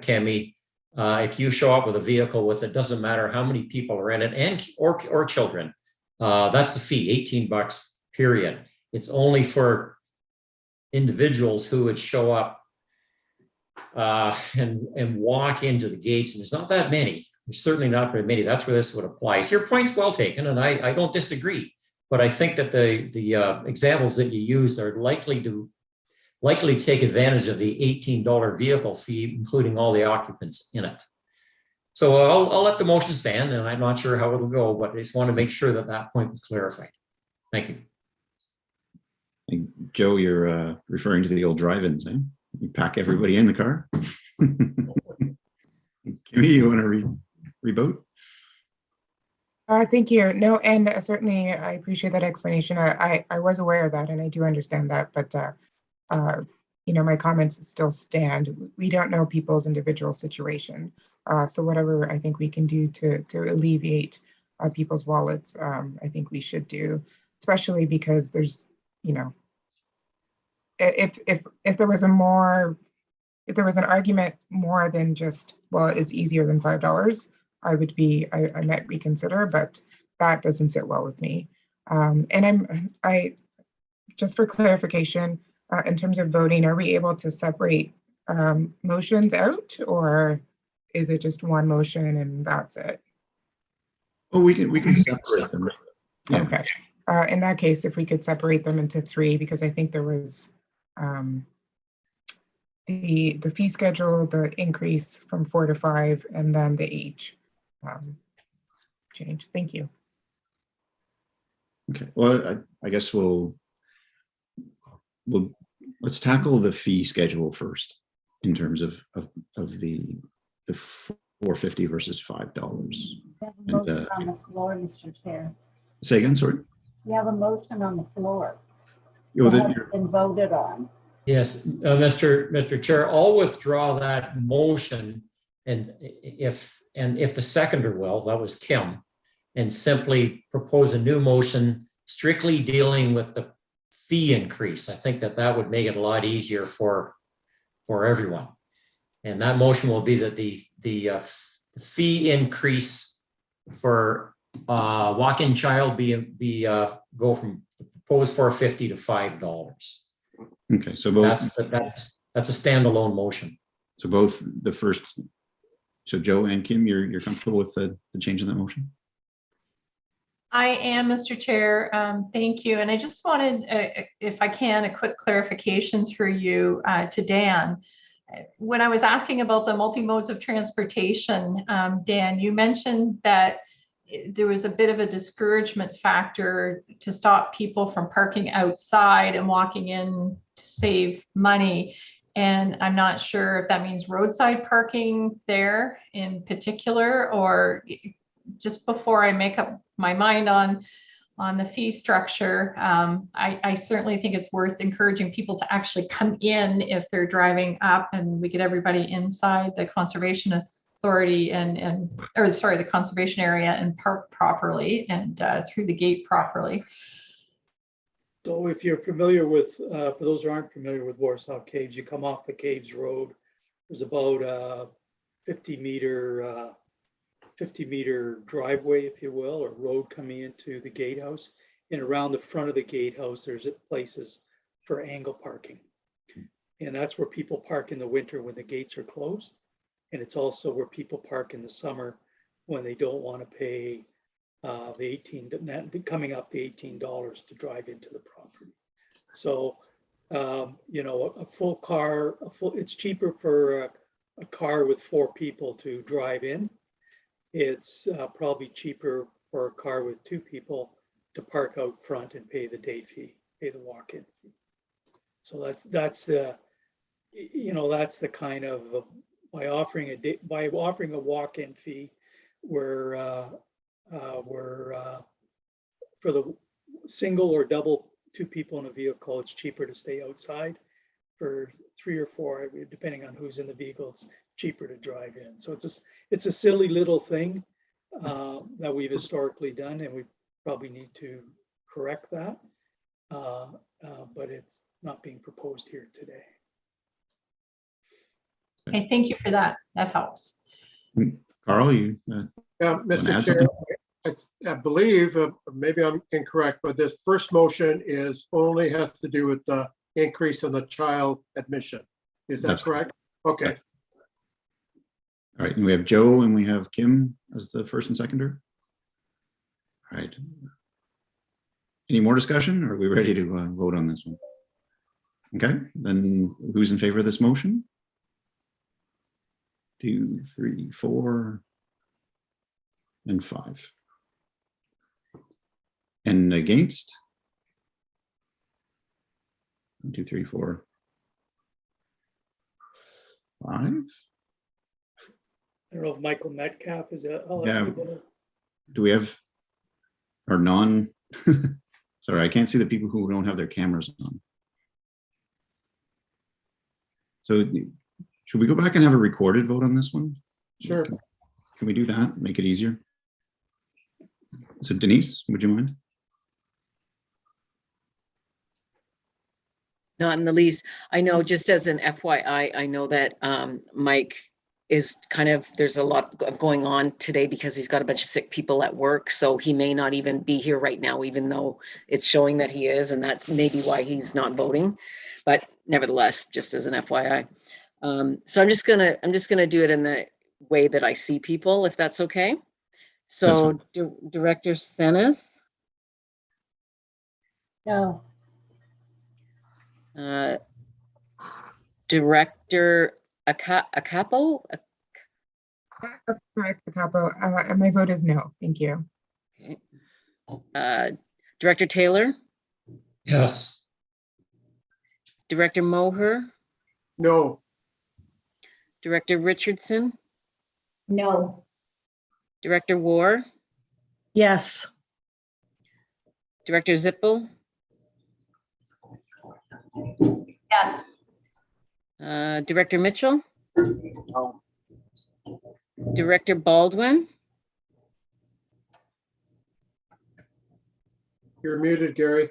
Kemi, if you show up with a vehicle with it, doesn't matter how many people are in it or children, that's the fee, $18, period. It's only for individuals who would show up and walk into the gates, and there's not that many. There's certainly not very many. That's where this would apply. So your point's well taken, and I don't disagree. But I think that the examples that you used are likely to take advantage of the $18 vehicle fee, including all the occupants in it. So I'll let the motion stand, and I'm not sure how it'll go, but I just want to make sure that that point was clarified. Thank you. Joe, you're referring to the old drive-ins, eh? You pack everybody in the car. Kimmy, you want to revote? Thank you. No, and certainly I appreciate that explanation. I was aware of that, and I do understand that, but my comments still stand. We don't know people's individual situation. So whatever I think we can do to alleviate people's wallets, I think we should do, especially because there's, if there was an argument more than just, well, it's easier than $5, I might reconsider, but that doesn't sit well with me. And I just for clarification, in terms of voting, are we able to separate motions out, or is it just one motion and that's it? Oh, we can separate them. Yeah. Okay. In that case, if we could separate them into 3, because I think there was the fee schedule, the increase from 4 to 5, and then the age change. Thank you. Okay. Well, I guess let's tackle the fee schedule first in terms of the $4.50 versus $5. You have a motion on the floor, Mr. Chair. Say again, sorry. You have a motion on the floor. That hasn't been voted on. Yes, Mr. Chair, I'll withdraw that motion, and if the seconder will, that was Kim, and simply propose a new motion strictly dealing with the fee increase. I think that would make it a lot easier for everyone. And that motion will be that the fee increase for walk-in child be go from the proposed $4.50 to $5. Okay, so both, That's a standalone motion. so both the first, so Joe and Kim, you're comfortable with the change in that motion? I am, Mr. Chair. Thank you. And I just wanted, if I can, a quick clarification through you to Dan. When I was asking about the multi-modes of transportation, Dan, you mentioned that there was a bit of a discouragement factor to stop people from parking outside and walking in to save money. And I'm not sure if that means roadside parking there in particular, or just before I make up my mind on the fee structure, I certainly think it's worth encouraging people to actually come in if they're driving up, and we get everybody inside the conservation authority the conservation area and park properly and through the gate properly. So if you're familiar with, for those who aren't familiar with Warsaw Caves, you come off the Caves Road. There's about a 50 meter driveway, if you will, or road coming into the gatehouse. And around the front of the gatehouse, there's places for angle parking. And that's where people park in the winter when the gates are closed. And it's also where people park in the summer when they don't want to pay coming up the $18 to drive into the property. So, a full car, it's cheaper for a car with 4 people to drive in. It's probably cheaper for a car with 2 people to park out front and pay the day fee, pay the walk-in fee. So that's the kind of by offering a walk-in fee, we're for the single or double 2 people in a vehicle, it's cheaper to stay outside. For 3 or 4, depending on who's in the vehicle, it's cheaper to drive in. So it's a silly little thing that we've historically done, and we probably need to correct that. But it's not being proposed here today. Okay, thank you for that. That helps. Carl, you Yeah, Mr. add Chair, something? I believe, maybe I'm incorrect, but this first motion only has to do with the increase in the child admission. Is that That's correct? Okay. All right, and we have Joe and we have Kim as the first and seconder. All right. Any more discussion, or are we ready to vote on this one? Okay, then who's in favor of this motion? 2, 3, 4, and 5. And against? 1, 2, 3, 4, 5. I don't know if Michael Metcalf is that. Yeah. Do we have our non? Sorry, I can't see the people who don't have their cameras on. So should we go back and have a recorded vote on this one? Sure. Can we do that? Make it easier. So Denise, would you mind? Not in the least. I know, just as an FYI, I know that Mike is there's a lot going on today because he's got a bunch of sick people at work. So he may not even be here right now, even though it's showing that he is, and that's maybe why he's not voting. But nevertheless, just as an FYI. So I'm just gonna do it in the way that I see people, if that's okay. So Director Senes, No, Director Acapo, That's correct, Capo. And my vote is no. Thank you. Director Taylor, Yes. Director Moher, No. Director Richardson, no, Director War, Yes. Director Zippel, Yes. Director Mitchell, No. Director Baldwin, You're muted, Gary.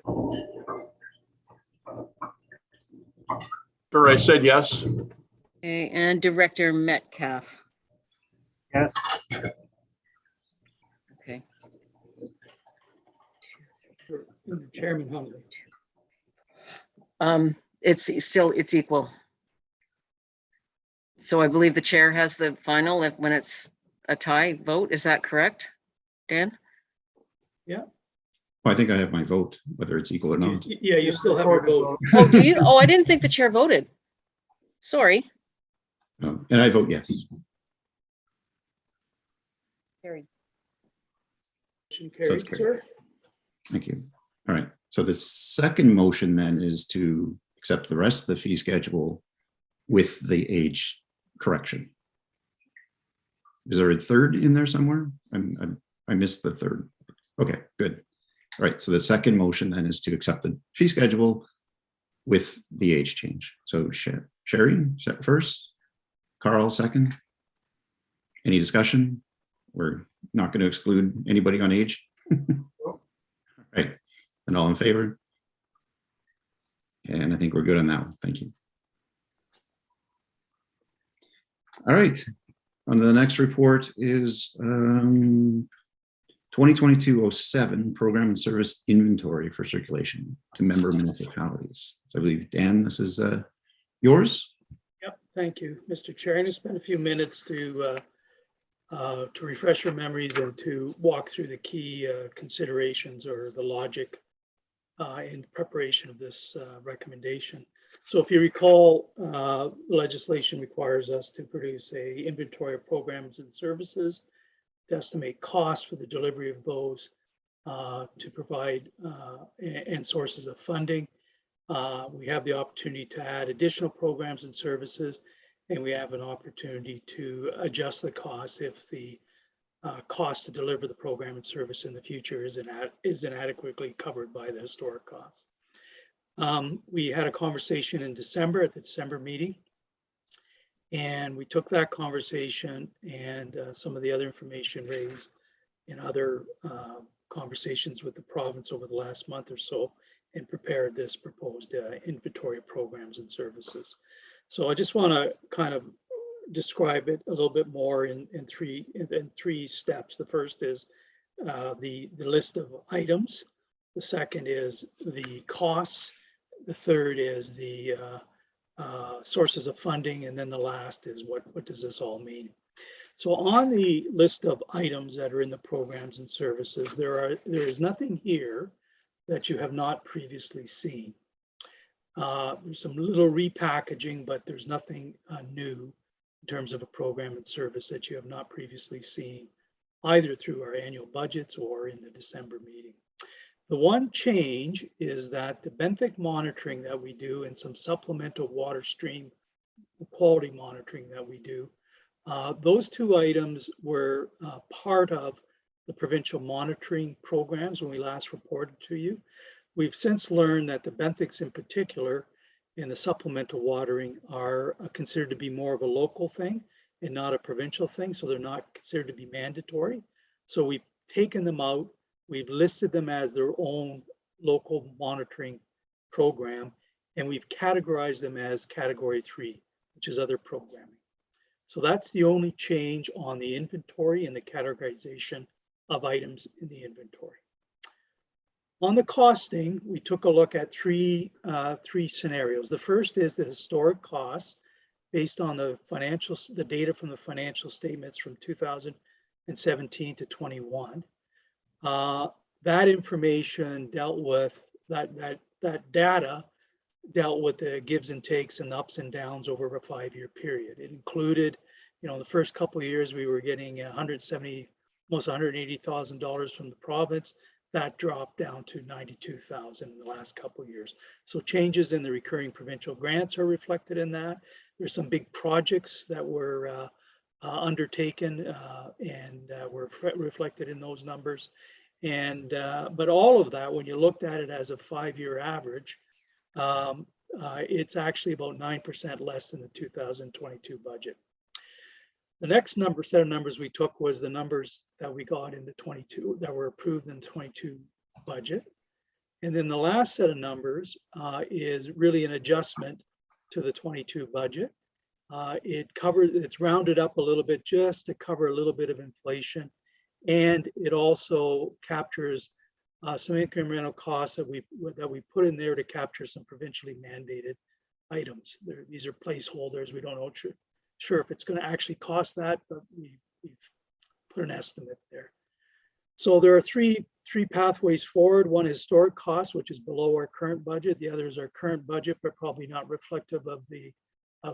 Sure, I said yes. okay, and Director Metcalf. Yes. Okay. Chairman Huntley. It's still, it's equal. So I believe the chair has the final when it's a tie vote. Is that correct, Dan? I think I have my vote, whether it's equal or not. Yeah, you still have your vote. Oh, do you? Oh, I didn't think the chair voted. Sorry. And I vote yes. Carried. Motion So it's carried, carried. sir. Thank you. All right. So the second motion then is to accept the rest of the fee schedule with the age correction. Is there a third in there somewhere? I missed the third. Okay, good. All right. So the second motion then is to accept the fee schedule with the age change. So Sherry first, Carl second. Any discussion? We're not going to exclude anybody on age. All right. And all in favor? And I think we're good on that one. Thank you. All right. On to the next report is 2022-07 Program and Service Inventory for Circulation to Member Municipalities. So I believe, Dan, this is yours. Yep, thank you, Mr. Chair. And I spent a few minutes to refresh your memories and to walk through the key considerations or the logic in preparation of this recommendation. So if you recall, legislation requires us to produce a inventory of programs and services, to estimate costs for the delivery of those, to provide and sources of funding. We have the opportunity to add additional programs and services, and we have an opportunity to adjust the cost if the cost to deliver the program and service in the future isn't adequately covered by the historic costs. We had a conversation in December at the December meeting, and we took that conversation and some of the other information raised in other conversations with the province over the last month or so, and prepared this proposed inventory of programs and services. So I just want to kind of describe it a little bit more in three steps. The first is the list of items. The second is the costs. The third is the sources of funding. And then the last is what does this all mean? So on the list of items that are in the programs and services, there is nothing here that you have not previously seen. There's some little repackaging, but there's nothing new in terms of a program and service that you have not previously seen, either through our annual budgets or in the December meeting. The one change is that the benthic monitoring that we do and some supplemental water stream quality monitoring that we do, those two items were part of the provincial monitoring programs when we last reported to you. We've since learned that the benthics in particular and the supplemental watering are considered to be more of a local thing and not a provincial thing, so they're not considered to be mandatory. So we've taken them out, we've listed them as their own local monitoring program, and we've categorized them as category 3, which is other programming. So that's the only change on the inventory and the categorization of items in the inventory. On the costing, we took a look at three scenarios. The first is the historic costs based on the data from the financial statements from 2017 to 21. That information dealt with that data dealt with the gives and takes and the ups and downs over a 5-year period. It included, the first couple of years we were getting almost $180,000 from the province. That dropped down to $92,000 in the last couple of years. So changes in the recurring provincial grants are reflected in that. There's some big projects that were undertaken and were reflected in those numbers. And but all of that, when you looked at it as a 5-year average, it's actually about 9% less than the 2022 budget. The next set of numbers we took was the numbers that we got in the 22 that were approved in the 22 budget. And then the last set of numbers is really an adjustment to the 22 budget. It's rounded up a little bit just to cover a little bit of inflation. And it also captures some incremental costs that we put in there to capture some provincially mandated items. These are placeholders. We don't know sure if it's going to actually cost that, but we've put an estimate there. So there are three pathways forward. One is historic costs, which is below our current budget. The other is our current budget, but probably not reflective of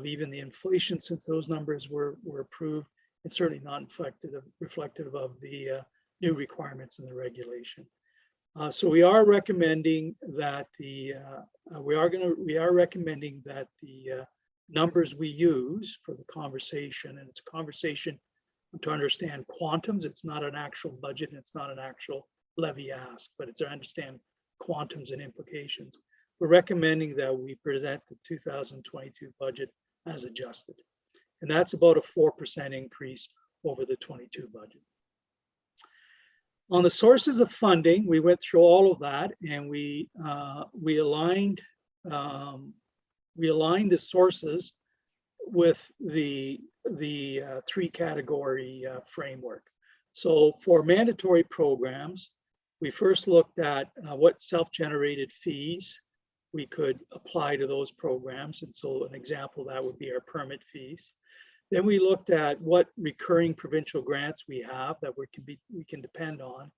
even the inflation, since those numbers were approved, and certainly not reflective of the new requirements in the regulation. So we are recommending that the numbers we use for the conversation, and it's a conversation to understand quantums. It's not an actual budget, and it's not an actual levy ask, but it's to understand quantums and implications. We're recommending that we present the 2022 budget as adjusted, and that's about a 4% increase over the 22 budget. On the sources of funding, we went through all of that, and we aligned the sources with the three category framework. So for mandatory programs, we first looked at what self-generated fees we could apply to those programs. And so an example of that would be our permit fees. Then we looked at what recurring provincial grants we have that we can depend on.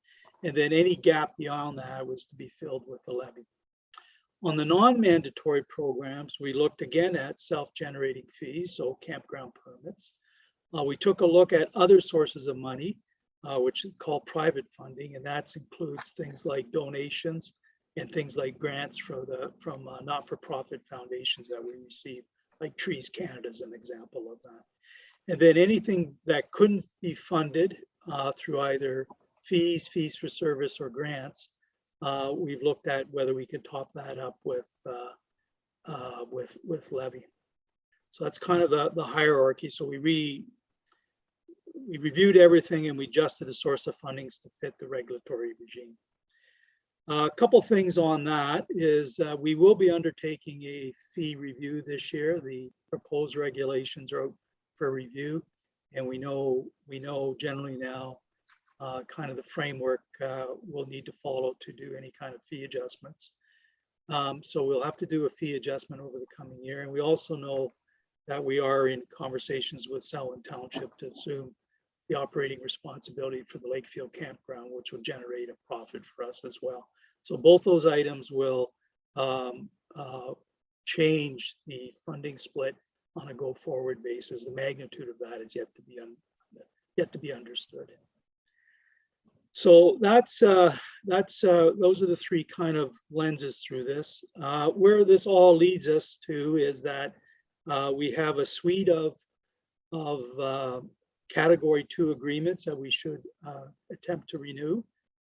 And then any gap beyond that was to be filled with the levy. On the non-mandatory programs, we looked again at self-generating fees, so campground permits. We took a look at other sources of money, which is called private funding, and that includes things like donations and things like grants from not-for-profit foundations that we receive, like Trees Canada is an example of that. And then anything that couldn't be funded through either fees for service, or grants, we've looked at whether we could top that up with levy. So that's kind of the hierarchy. So we reviewed everything, and we adjusted the source of fundings to fit the regulatory regime. A couple things on that is we will be undertaking a fee review this year. The proposed regulations are out for review, and we know generally now kind of the framework we'll need to follow to do any kind of fee adjustments. So we'll have to do a fee adjustment over the coming year. And we also know that we are in conversations with Selwyn Township to assume the operating responsibility for the Lakefield Campground, which will generate a profit for us as well. So both those items will change the funding split on a go-forward basis. The magnitude of that is yet to be understood. So those are the three kind of lenses through this. Where this all leads us to is that we have a suite of Category 2 agreements that we should attempt to renew.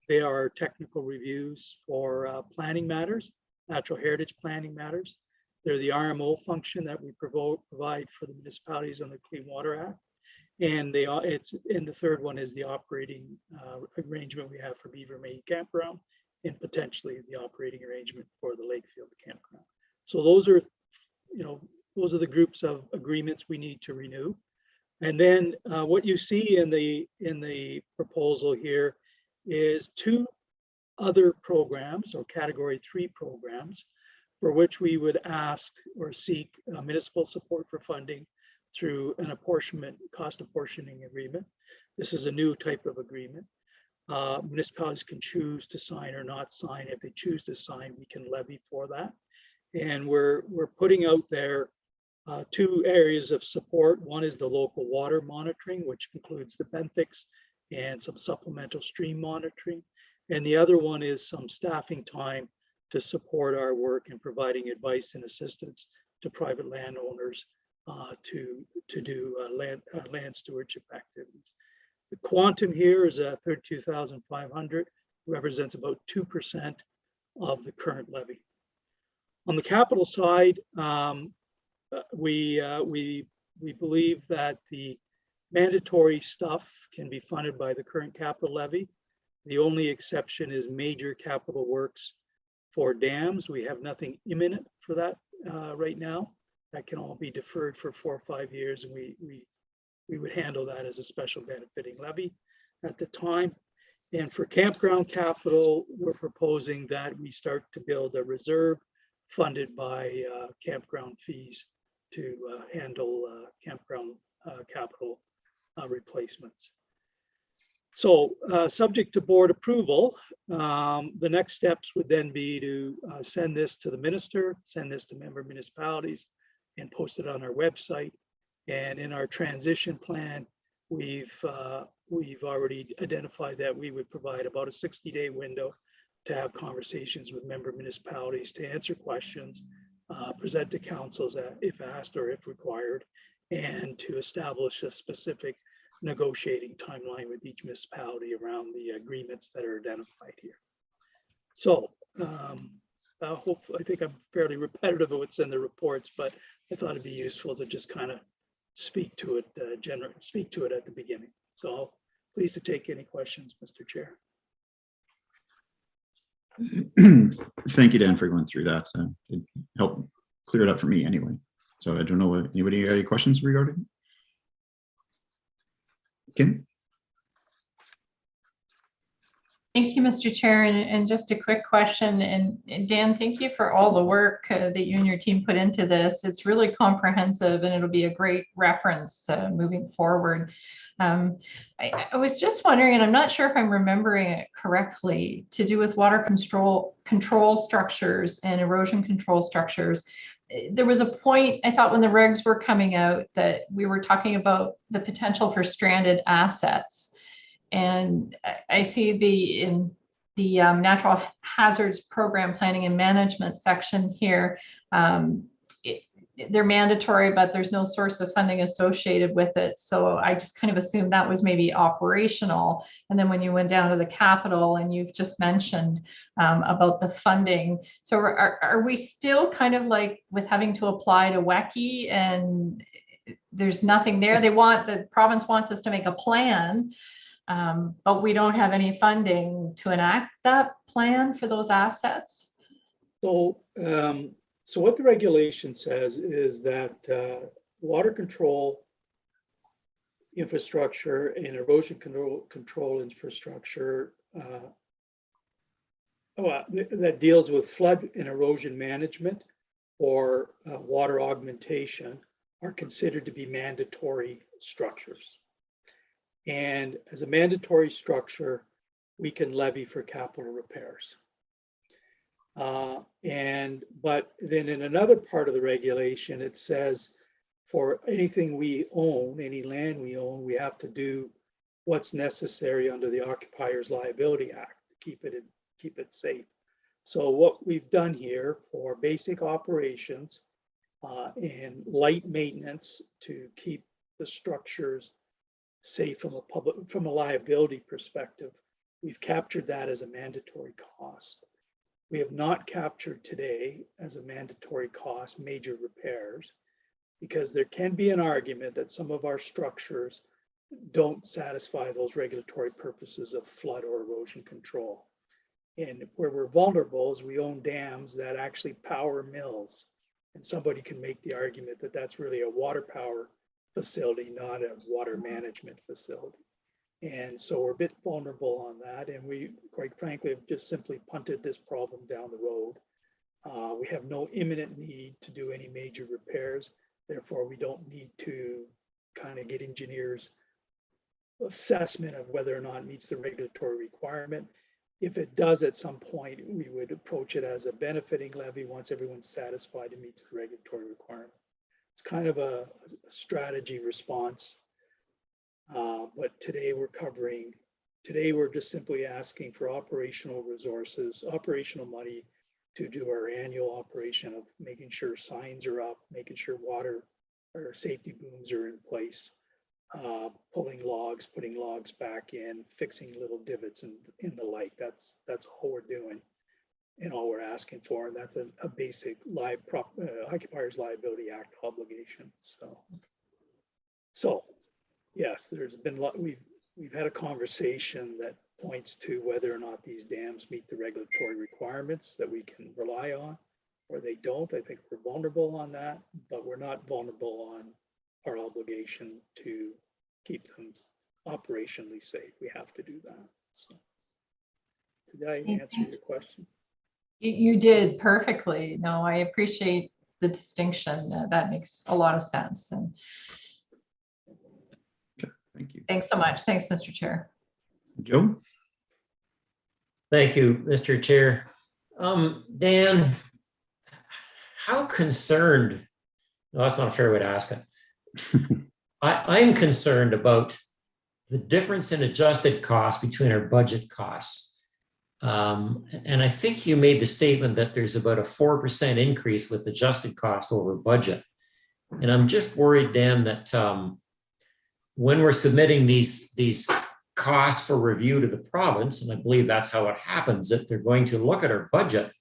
They are technical reviews for planning matters, natural heritage planning matters. They're the RMO function that we provide for the municipalities on the Clean Water Act. And the third one is the operating arrangement we have for Beaver Main Campground, and potentially the operating arrangement for the Lakefield Campground. So those are the groups of agreements we need to renew. And then what you see in the proposal here is two other programs, or Category 3 programs, for which we would ask or seek municipal support for funding through an cost apportioning agreement. This is a new type of agreement. Municipalities can choose to sign or not sign. If they choose to sign, we can levy for that. And we're putting out there two areas of support. One is the local water monitoring, which includes the benthics and some supplemental stream monitoring. And the other one is some staffing time to support our work in providing advice and assistance to private landowners to do land stewardship activities. The quantum here is $32,500, represents about 2% of the current levy. On the capital side, we believe that the mandatory stuff can be funded by the current capital levy. The only exception is major capital works for dams. We have nothing imminent for that right now. That can all be deferred for 4 or 5 years, and we would handle that as a special benefiting levy at the time. And for campground capital, we're proposing that we start to build a reserve funded by campground fees to handle campground capital replacements. So subject to board approval, the next steps would then be to send this to the minister, send this to member municipalities, and post it on our website. And in our transition plan, we've already identified that we would provide about a 60-day window to have conversations with member municipalities, to answer questions, present to councils if asked or if required, and to establish a specific negotiating timeline with each municipality around the agreements that are identified here. So I think I'm fairly repetitive of what's in the reports, but I thought it'd be useful to just kind of speak to it at the beginning. So pleased to take any questions, Mr. Chair. Thank you, Dan, for going through that. It helped clear it up for me anyway. So I don't know, anybody got any questions regarding it? Kim? Thank you, Mr. Chair. And just a quick question. And Dan, thank you for all the work that you and your team put into this. It's really comprehensive and it'll be a great reference moving forward. I was just wondering, and I'm not sure if I'm remembering it correctly, to do with water control structures and erosion control structures. There was a point, I thought, when the regs were coming out that we were talking about the potential for stranded assets. And I see in the natural hazards program planning and management section here, they're mandatory, but there's no source of funding associated with it. So I just kind of assumed that was maybe operational. And then when you went down to the capital, and you've just mentioned about the funding. So are we still kind of like with having to apply to WECI and there's nothing there? The province wants us to make a plan, but we don't have any funding to enact that plan for those assets? So what the regulation says is that water control infrastructure and erosion control infrastructure that deals with flood and erosion management or water augmentation are considered to be mandatory structures. And as a mandatory structure, we can levy for capital repairs. But then in another part of the regulation, it says for anything we own, any land we own, we have to do what's necessary under the Occupiers Liability Act to keep it safe. So what we've done here for basic operations and light maintenance to keep the structures safe from a liability perspective, we've captured that as a mandatory cost. We have not captured today as a mandatory cost major repairs, because there can be an argument that some of our structures don't satisfy those regulatory purposes of flood or erosion control. And where we're vulnerable is we own dams that actually power mills. And somebody can make the argument that that's really a water power facility, not a water management facility. And so we're a bit vulnerable on that. And we, quite frankly, have just simply punted this problem down the road. We have no imminent need to do any major repairs. Therefore, we don't need to kind of get engineers' assessment of whether or not it meets the regulatory requirement. If it does at some point, we would approach it as a benefiting levy once everyone's satisfied it meets the regulatory requirement. It's kind of a strategy response. But today we're just simply asking for operational resources, operational money to do our annual operation of making sure signs are up, making sure water or safety booms are in place, pulling logs, putting logs back in, fixing little divots and the like. That's all we're doing and all we're asking for. And that's a basic Occupiers Liability Act obligation. So yes, there's been a lot. We've had a conversation that points to whether or not these dams meet the regulatory requirements that we can rely on, or they don't. I think we're vulnerable on that, but we're not vulnerable on our obligation to keep them operationally safe. We have to do that. So, did I answer your question? You did perfectly. No, I appreciate the distinction. That makes a lot of sense. And Thank you. thanks so much. Thanks, Mr. Chair. Joe? Thank you, Mr. Chair. Dan, how concerned, no, that's not a fair way to ask it. I'm concerned about the difference in adjusted costs between our budget costs. And I think you made the statement that there's about a 4% increase with adjusted cost over budget. And I'm just worried, Dan, that when we're submitting these costs for review to the province, and I believe that's how it happens, that they're going to look at our budget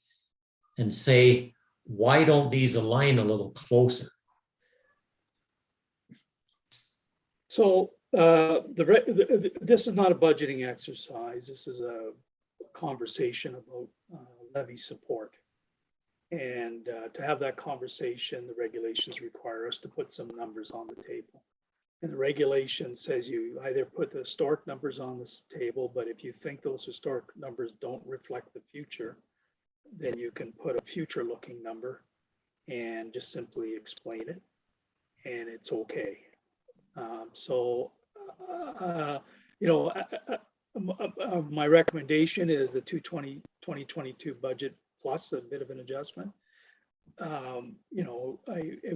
and say, why don't these align a little closer? So this is not a budgeting exercise. This is a conversation about levy support. And to have that conversation, the regulations require us to put some numbers on the table. And the regulation says you either put the historic numbers on this table, but if you think those historic numbers don't reflect the future, then you can put a future looking number and just simply explain it, and it's okay. My recommendation is the 2022 budget plus a bit of an adjustment. I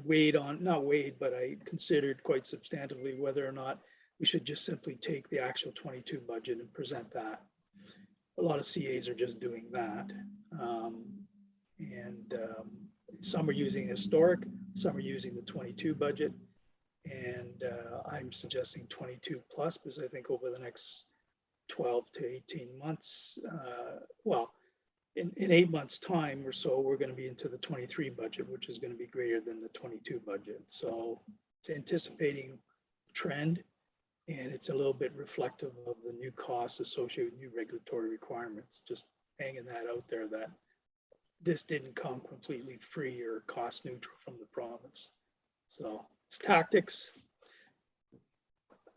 weighed on, not weighed, but I considered quite substantively whether or not we should just simply take the actual 22 budget and present that. A lot of CAs are just doing that. Some are using historic, some are using the 22 budget. And I'm suggesting 22 plus, because I think over the next 12 to 18 months, in 8 months time or so, we're going to be into the 23 budget, which is going to be greater than the 22 budget. So it's anticipating trend, and it's a little bit reflective of the new costs associated with new regulatory requirements. Just hanging that out there that this didn't come completely free or cost neutral from the province. So it's tactics.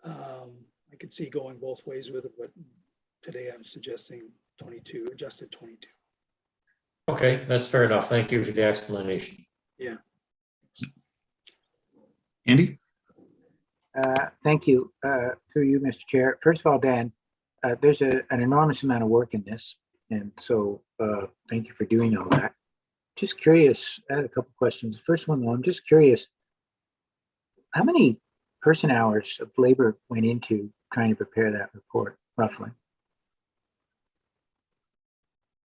I could see going both ways with it, but today I'm suggesting 22, adjusted 22. Okay, that's fair enough. Thank you for the explanation. Yeah. Andy? Thank you. Through you, Mr. Chair. First of all, Dan, there's an enormous amount of work in this. And so thank you for doing all that. Just curious, I had a couple questions. First one, though, I'm just curious, how many person hours of labor went into trying to prepare that report, roughly?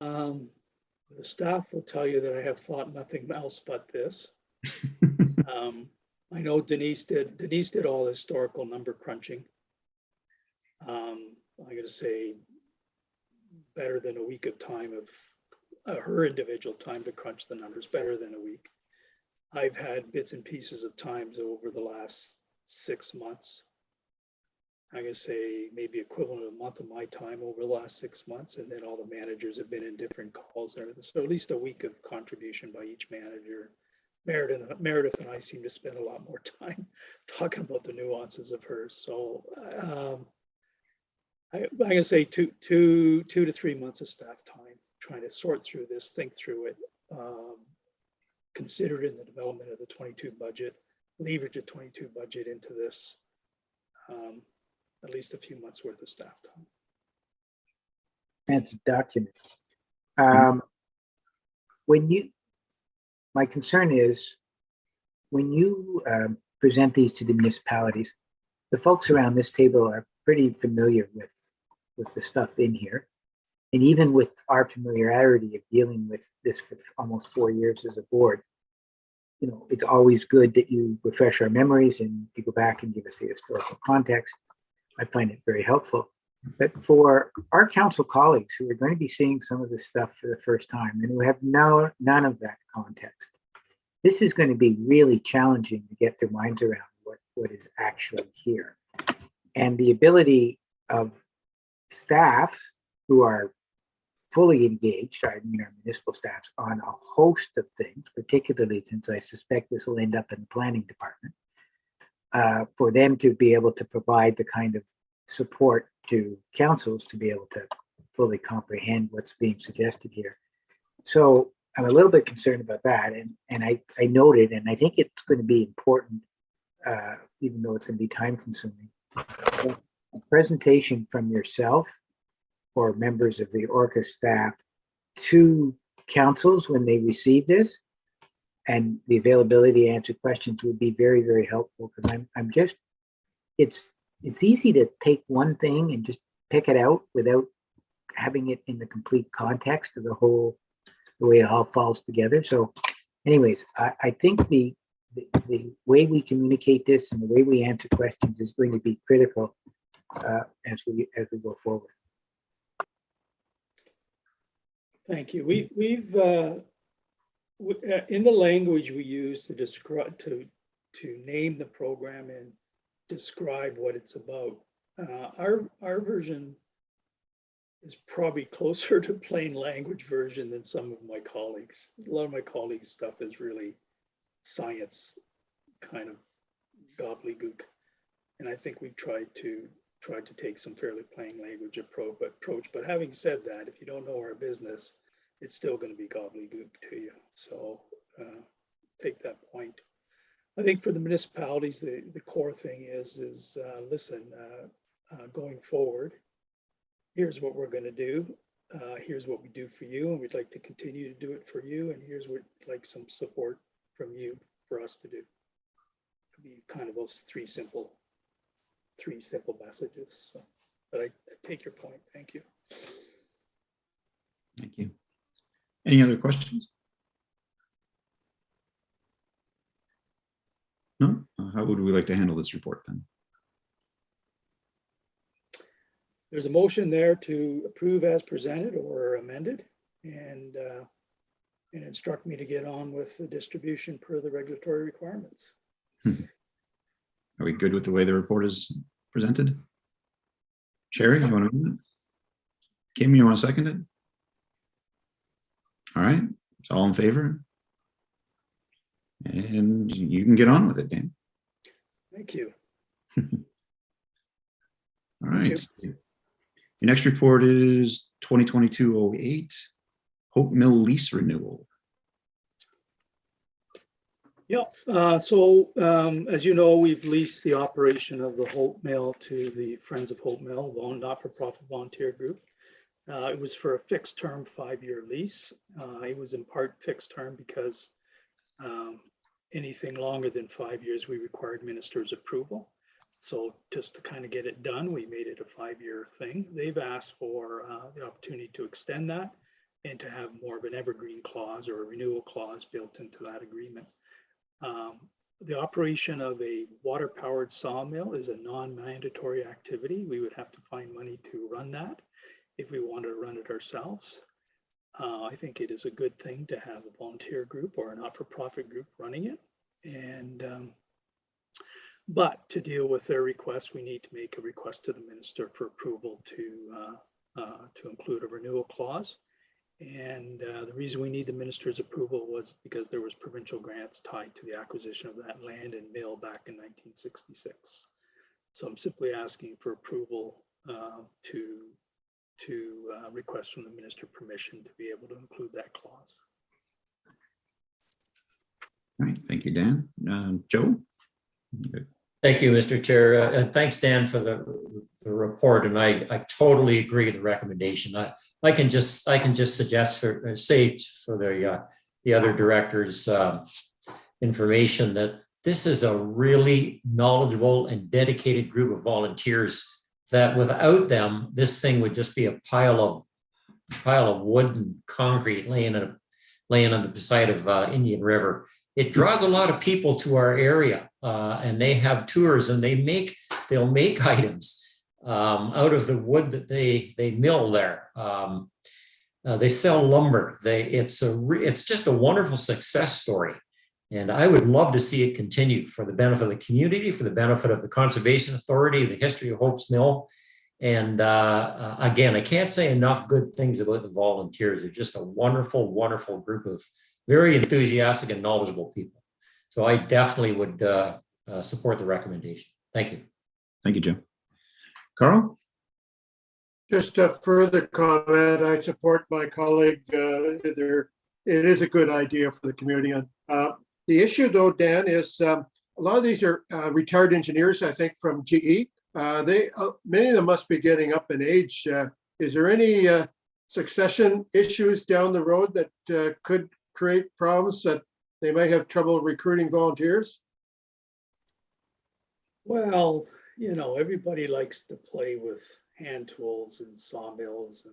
The staff will tell you that I have thought nothing else but this. I know Denise did all the historical number crunching. I'm going to say better than a week of time of her individual time to crunch the numbers, better than a week. I've had bits and pieces of times over the last 6 months. I'm going to say maybe equivalent of a month of my time over the last 6 months. And then all the managers have been in different calls and everything. So at least a week of contribution by each manager. Meredith and I seem to spend a lot more time talking about the nuances of hers. So I'm going to say two to 3 months of staff time trying to sort through this, think through it, consider it in the development of the 22 budget, leverage a 22 budget into this, at least a few months worth of staff time. That's a document. My concern is when you present these to the municipalities, the folks around this table are pretty familiar with the stuff in here. And even with our familiarity of dealing with this for almost 4 years as a board, it's always good that you refresh our memories and you go back and give us the historical context. I find it very helpful. But for our council colleagues who are going to be seeing some of this stuff for the first time and who have none of that context, this is going to be really challenging to get their minds around what is actually here. And the ability of staffs who are fully engaged, I mean our municipal staffs, on a host of things, particularly since I suspect this will end up in the planning department, for them to be able to provide the kind of support to councils to be able to fully comprehend what's being suggested here. So I'm a little bit concerned about that, and I noted, and I think it's going to be important, even though it's going to be time consuming. A presentation from yourself or members of the ORCA staff to councils when they receive this, and the availability to answer questions would be very, very helpful, because I'm just, it's easy to take one thing and just pick it out without having it in the complete context of the way it all falls together. So anyways, I think the way we communicate this and the way we answer questions is going to be critical as we go forward. Thank you. We've in the language we use to describe, to name the program and describe what it's about, our version is probably closer to plain language version than some of my colleagues. A lot of my colleagues' stuff is really science kind of gobbledygook, and I think we've tried to take some fairly plain language approach. But having said that, if you don't know our business, it's still going to be gobbledygook to you. So take that point. I think for the municipalities, the core thing is listen, going forward, here's what we're going to do. Here's what we do for you, and we'd like to continue to do it for you. And here's what like some support from you for us to do. It'd be kind of those three simple messages. So, but I take your point. Thank you. Thank you. Any other questions? No? How would we like to handle this report then? There's a motion there to approve as presented or amended, and instruct me to get on with the distribution per the regulatory requirements. Are we good with the way the report is presented? Sherry, you want to move it? Kim, you want to second it? All right, it's all in favor. And you can get on with it, Dan. Thank you. All right. Your next report is 2022-08, Hope Mill lease renewal. Yep. So as you know, we've leased the operation of the Hope Mill to the Friends of Hope Mill, not-for-profit volunteer group. It was for a fixed term 5-year lease. It was in part fixed term because anything longer than 5 years, we required minister's approval. So just to kind of get it done, we made it a 5-year thing. They've asked for the opportunity to extend that and to have more of an evergreen clause or a renewal clause built into that agreement. The operation of a water-powered sawmill is a non-mandatory activity. We would have to find money to run that if we wanted to run it ourselves. I think it is a good thing to have a volunteer group or a not-for-profit group running it. And but to deal with their request, we need to make a request to the minister for approval to include a renewal clause. And the reason we need the minister's approval was because there was provincial grants tied to the acquisition of that land and mill back in 1966. So I'm simply asking for approval to request from the minister permission to be able to include that clause. All right, thank you, Dan. Joe? Thank you, Mr. Chair. And thanks, Dan, for the report. And I totally agree with the recommendation. I can just suggest for the other directors' information that this is a really knowledgeable and dedicated group of volunteers that without them, this thing would just be a pile of wood and concrete laying on the side of Indian River. It draws a lot of people to our area, and they have tours, and they'll make items out of the wood that they mill there. They sell lumber. It's just a wonderful success story, and I would love to see it continue for the benefit of the community, for the benefit of the Conservation Authority, the history of Hope's Mill. And again, I can't say enough good things about the volunteers. They're just a wonderful, wonderful group of very enthusiastic and knowledgeable people. So I definitely would support the recommendation. Thank you. Thank you, Joe. Carl? Just a further comment, I support my colleague. It is a good idea for the community. The issue though, Dan, is a lot of these are retired engineers, I think, from GE. Many of them must be getting up in age. Is there any succession issues down the road that could create problems that they may have trouble recruiting volunteers? Well, everybody likes to play with hand tools and sawmills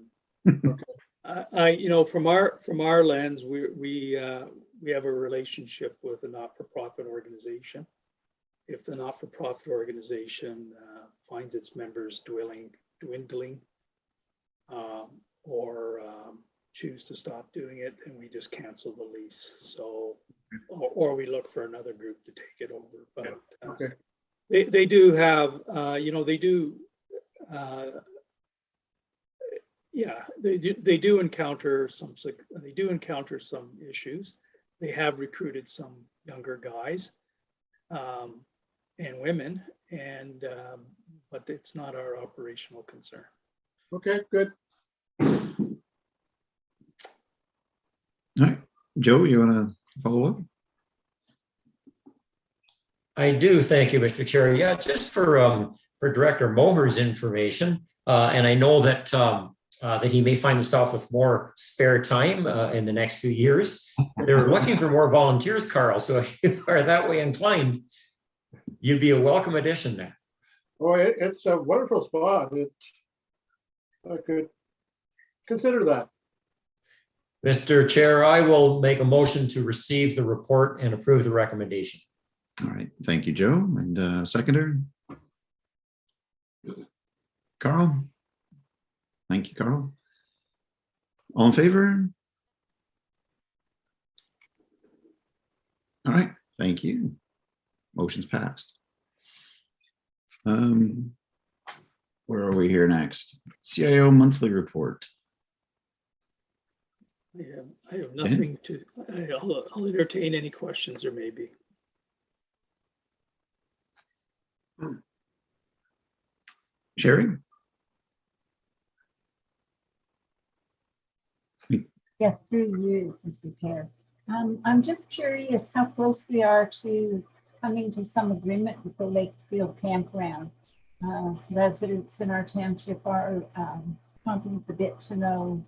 and from our lens, we have a relationship with a not-for-profit organization. If the not-for-profit organization finds its members dwindling or choose to stop doing it, then we just cancel the lease. So, or we look for another group to take it over. But Okay. They do have, they do encounter some issues. They have recruited some younger guys and women, but it's not our operational concern. Okay, good. All right, Joe, you want to follow up? I do, thank you, Mr. Chair. Yeah, just for Director Moher's information, and I know that that he may find himself with more spare time in the next few years. They're looking for more volunteers, Carl. So if you are that way inclined, you'd be a welcome addition there. Oh, it's a wonderful spot. I could consider that. Mr. Chair, I will make a motion to receive the report and approve the recommendation. All right, thank you, Joe. And seconder? Carl? Thank you, Carl. All in favor? All right, thank you. Motion's passed. Where are we here next? CIO monthly report. I have nothing to, I'll entertain any questions there may be. Sherry? Yes, through you, Mr. Chair. I'm just curious how close we are to coming to some agreement with the Lakefield Campground. Residents in our township are chomping a bit to know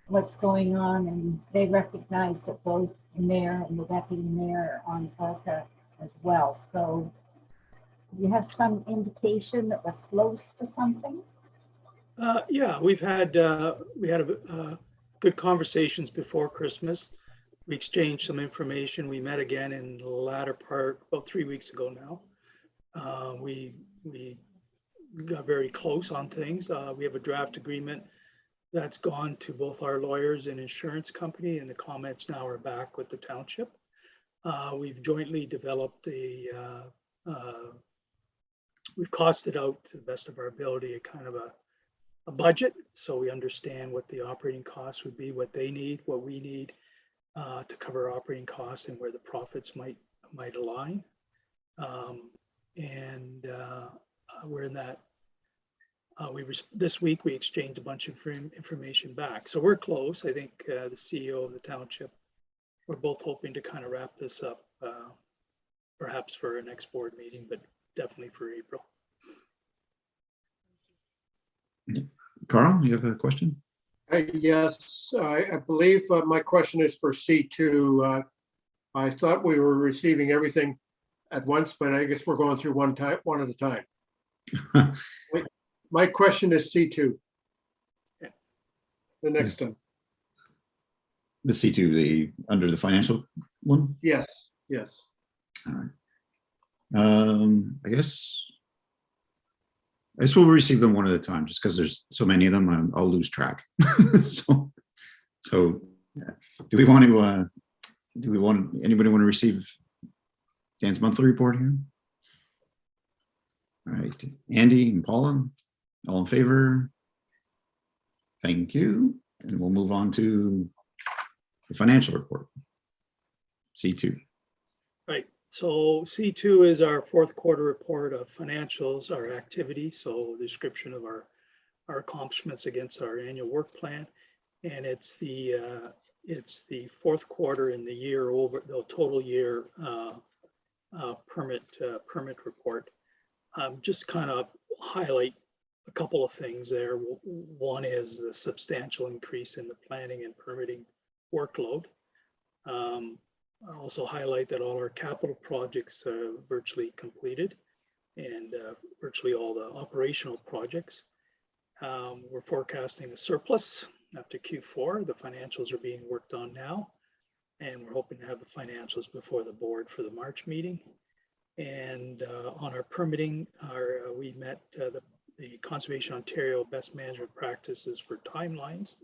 what's going on, and they recognize that both the mayor and the deputy mayor are on ORCA as well. So you have some indication that we're close to something? Yeah, we had good conversations before Christmas. We exchanged some information. We met again in the latter part, about 3 weeks ago now. We got very close on things. We have a draft agreement that's gone to both our lawyers and insurance company, and the comments now are back with the township. We've jointly developed we've costed out to the best of our ability a kind of a budget, so we understand what the operating costs would be, what they need, what we need to cover operating costs, and where the profits might align. We're in that. This week we exchanged a bunch of information back, so we're close. I think the CEO of the township, we're both hoping to kind of wrap this up, perhaps for our next board meeting, but definitely for April. Carl, you have a question? Yes, I believe my question is for C2. I thought we were receiving everything at once, but I guess we're going through one at a time. My question is C2. The next one. The C2, the under the financial one? Yes, yes. All right. I guess we'll receive them one at a time, just because there's so many of them, I'll lose track. so yeah. Anybody want to receive Dan's monthly report here? All right, Andy and Paula, all in favor? Thank you. And we'll move on to the financial report, C2. Right. So C2 is our fourth quarter report of financials, our activities, so description of our our accomplishments against our annual work plan. And it's the fourth quarter in the year over the total year permit report. Just kind of highlight a couple of things there. One is the substantial increase in the planning and permitting workload. I also highlight that all our capital projects are virtually completed, and virtually all the operational projects. We're forecasting a surplus after Q4. The financials are being worked on now, and we're hoping to have the financials before the board for the March meeting. And on our permitting, we met the Conservation Ontario best management practices for timelines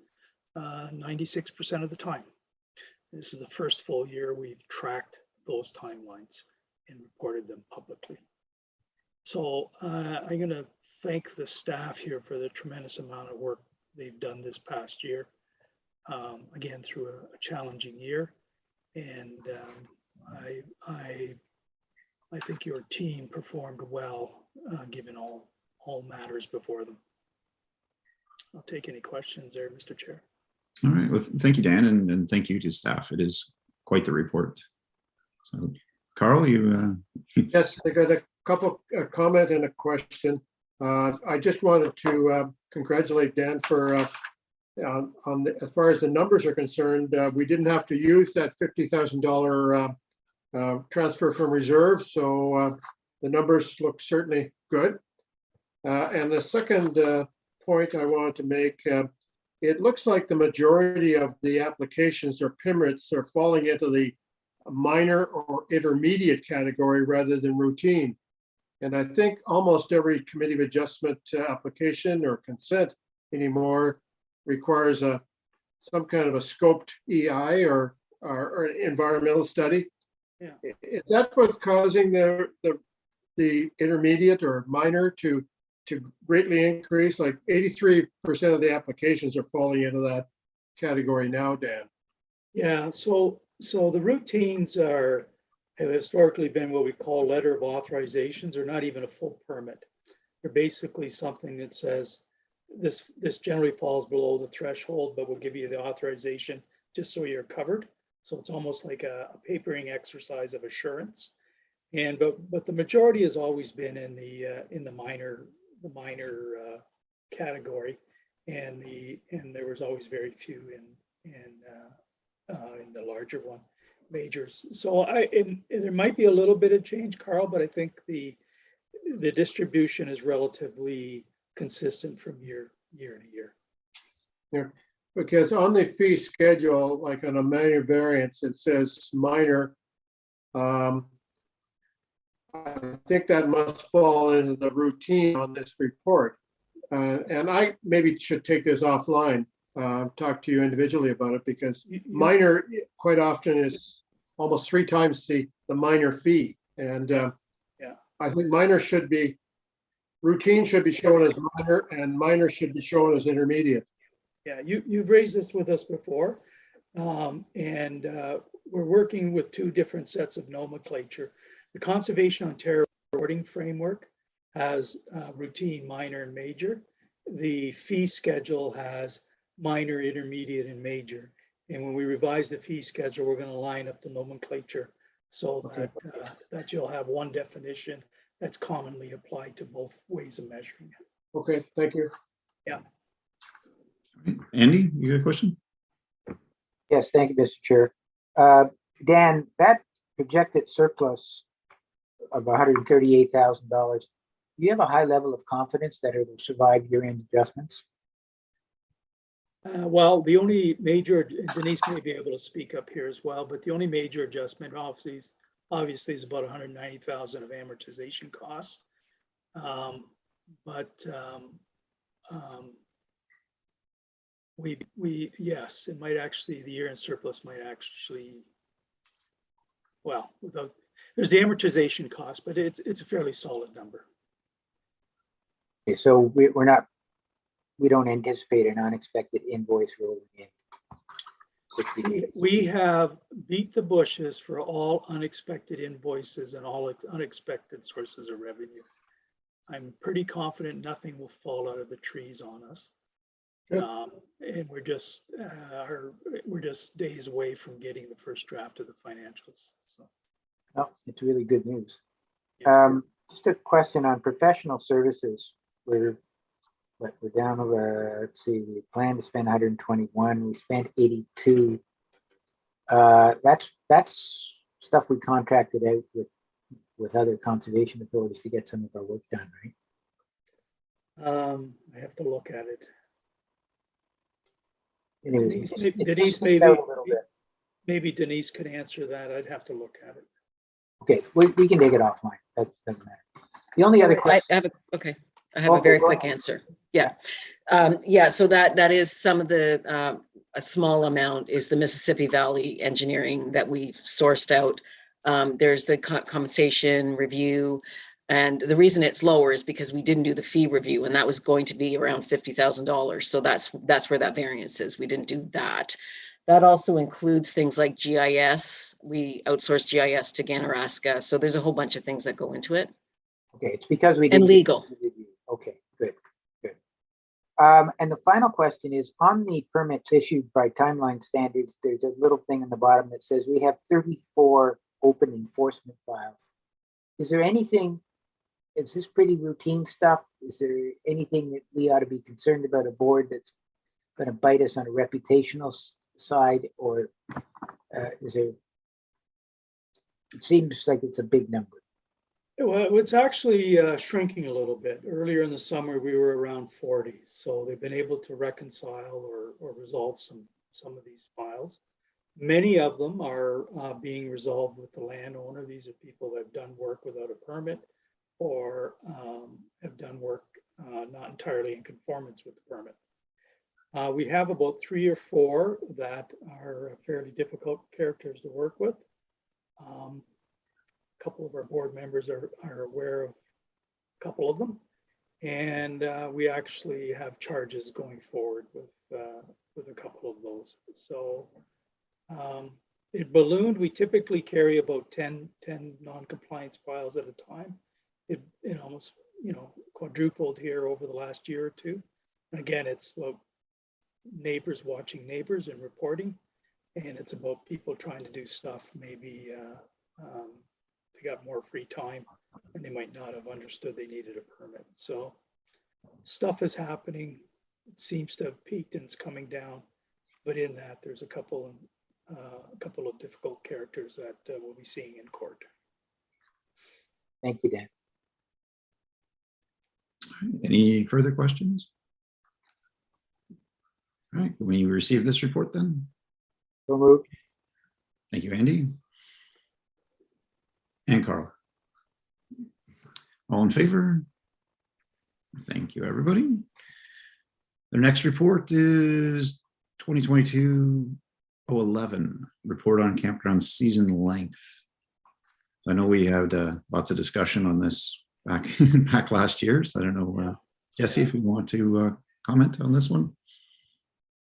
96% of the time. This is the first full year we've tracked those timelines and reported them publicly. So I'm going to thank the staff here for the tremendous amount of work they've done this past year, again, through a challenging year. And I think your team performed well, given all matters before them. I'll take any questions there, Mr. Chair. All right. Well, thank you, Dan, and thank you to staff. It is quite the report. So, Carl, you. Yes, I got a couple comment and a question. I just wanted to congratulate Dan for as far as the numbers are concerned. We didn't have to use that $50,000 transfer from reserve, so the numbers look certainly good. And the second point I wanted to make. It looks like the majority of the applications or permits are falling into the minor or intermediate category rather than routine. And I think almost every committee of adjustment application or consent anymore requires some kind of a scoped EI or environmental study. Yeah. Is that what's causing the intermediate or minor to greatly increase? Like 83% of the applications are falling into that category now, Dan. Yeah, so the routines have historically been what we call letter of authorizations, or not even a full permit. They're basically something that says this generally falls below the threshold, but we'll give you the authorization just so you're covered. So it's almost like a papering exercise of assurance. And but the majority has always been in the minor category, and there was always very few in the larger one, majors. So there might be a little bit of change, Carl, but I think the distribution is relatively consistent from year to year. Yeah, because on the fee schedule, like on a minor variance, it says minor. I think that must fall into the routine on this report. And I maybe should take this offline, talk to you individually about it, because minor quite often is almost 3 times the minor fee. And I think minor should be, routine should be shown as minor, and minor should be shown as intermediate. Yeah, you've raised this with us before. And we're working with 2 different sets of nomenclature. The Conservation Ontario reporting framework has routine, minor, and major. The fee schedule has minor, intermediate, and major. And when we revise the fee schedule, we're going to line up the nomenclature so that you'll have one definition that's commonly applied to both ways of measuring it. Okay, thank you. Yeah. Andy, you got a question? Yes, thank you, Mr. Chair. Dan, that projected surplus of $138,000, do you have a high level of confidence that it will survive year-end adjustments? Well, the only major, Denise may be able to speak up here as well, but the only major adjustment obviously is about $190,000 of amortization costs. Yes, it might actually, the year-end surplus might actually, well, there's the amortization cost, but it's a fairly solid number. Okay, so we don't anticipate an unexpected invoice rolling in 60 days. We have beat the bushes for all unexpected invoices and all unexpected sources of revenue. I'm pretty confident nothing will fall out of the trees on us. Good. And we're just days away from getting the first draft of the financials. So, No, it's really good news. yeah. Just a question on professional services. We're down to, let's see, we planned to spend 121, we spent 82. That's stuff we contracted out with other conservation authorities to get some of our work done, right? I have to look at it. Anyways, Denise, sticks out a little bit. maybe Denise could answer that. I'd have to look at it. Okay, we can take it offline. That doesn't matter. The only other question. I have a very go quick ahead. answer. Yeah. Yeah, so that is some of the, a small amount is the Mississippi Valley engineering that we sourced out. There's the compensation review. And the reason it's lower is because we didn't do the fee review, and that was going to be around $50,000. So that's where that variance is. We didn't do that. That also includes things like GIS. We outsourced GIS to Ganaraska. So there's a whole bunch of things that go into it. Okay, it's because we And didn't. legal. Okay, good. And the final question is, on the permits issued by timeline standards, there's a little thing in the bottom that says we have 34 open enforcement files. Is there anything, is this pretty routine stuff? Is there anything that we ought to be concerned about, a board that's going to bite us on a reputational side, or is there, it seems like it's a big number. Well, it's actually shrinking a little bit. Earlier in the summer, we were around 40. So they've been able to reconcile or resolve some of these files. Many of them are being resolved with the landowner. These are people that have done work without a permit, or have done work not entirely in conformance with the permit. We have about 3 or 4 that are fairly difficult characters to work with. A couple of our board members are aware of a couple of them, and we actually have charges going forward with a couple of those. So it ballooned. We typically carry about 10 non-compliance files at a time. It almost quadrupled here over the last year or two. And again, it's about neighbors watching neighbors and reporting, and it's about people trying to do stuff maybe they got more free time and they might not have understood they needed a permit. So stuff is happening. It seems to have peaked and it's coming down, but in that there's a couple of difficult characters that we'll be seeing in court. Thank you, Dan. Any further questions? All right, when you receive this report then? So moved. Thank you, Andy. And Carl. All in favor? Thank you, everybody. The next report is 2022-011, report on campground season length. I know we had lots of discussion on this back last year, so I don't know, Jesse, if you want to comment on this one.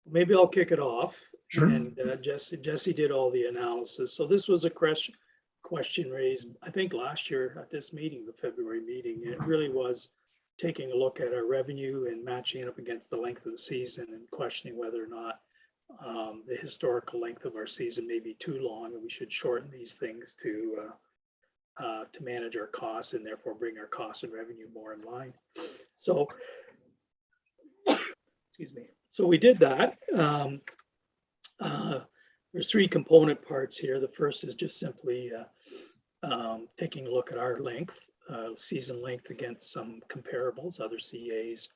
Maybe I'll kick it off. Sure. And Jesse did all the analysis. So this was a question raised, I think, last year at this meeting, the February meeting. It really was taking a look at our revenue and matching it up against the length of the season and questioning whether or not the historical length of our season may be too long, and we should shorten these things to manage our costs and therefore bring our costs and revenue more in line. So, excuse me. So we did that. There's 3 component parts here. The first is just simply taking a look at our length, season length against some comparables, other CAs,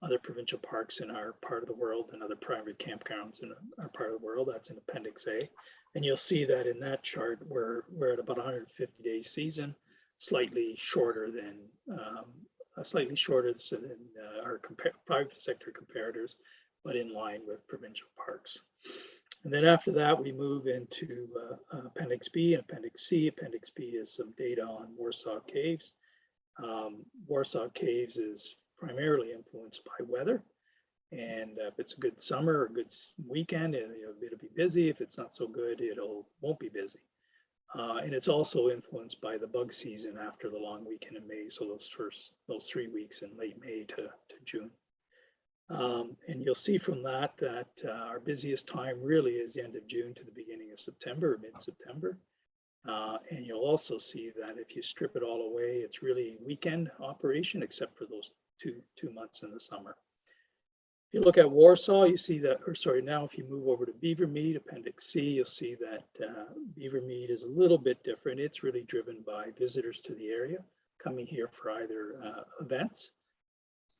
other provincial parks in our part of the world, and other private campgrounds in our part of the world. That's in Appendix A. And you'll see that in that chart, we're at about 150-day season, slightly shorter than our private sector comparators, but in line with provincial parks. And then after that, we move into Appendix B and Appendix C. Appendix B is some data on Warsaw Caves. Warsaw Caves is primarily influenced by weather. And if it's a good summer or a good weekend, it'll be busy. If it's not so good, won't be busy. And it's also influenced by the bug season after the long weekend in May. So those 3 weeks in late May to June. And you'll see from that our busiest time really is the end of June to the beginning of September, or mid-September. And you'll also see that if you strip it all away, it's really weekend operation, except for those two months in the summer. If you look at Warsaw, you see that, or sorry, now if you move over to Beavermead, Appendix C, you'll see that Beavermead is a little bit different. It's really driven by visitors to the area coming here for either events,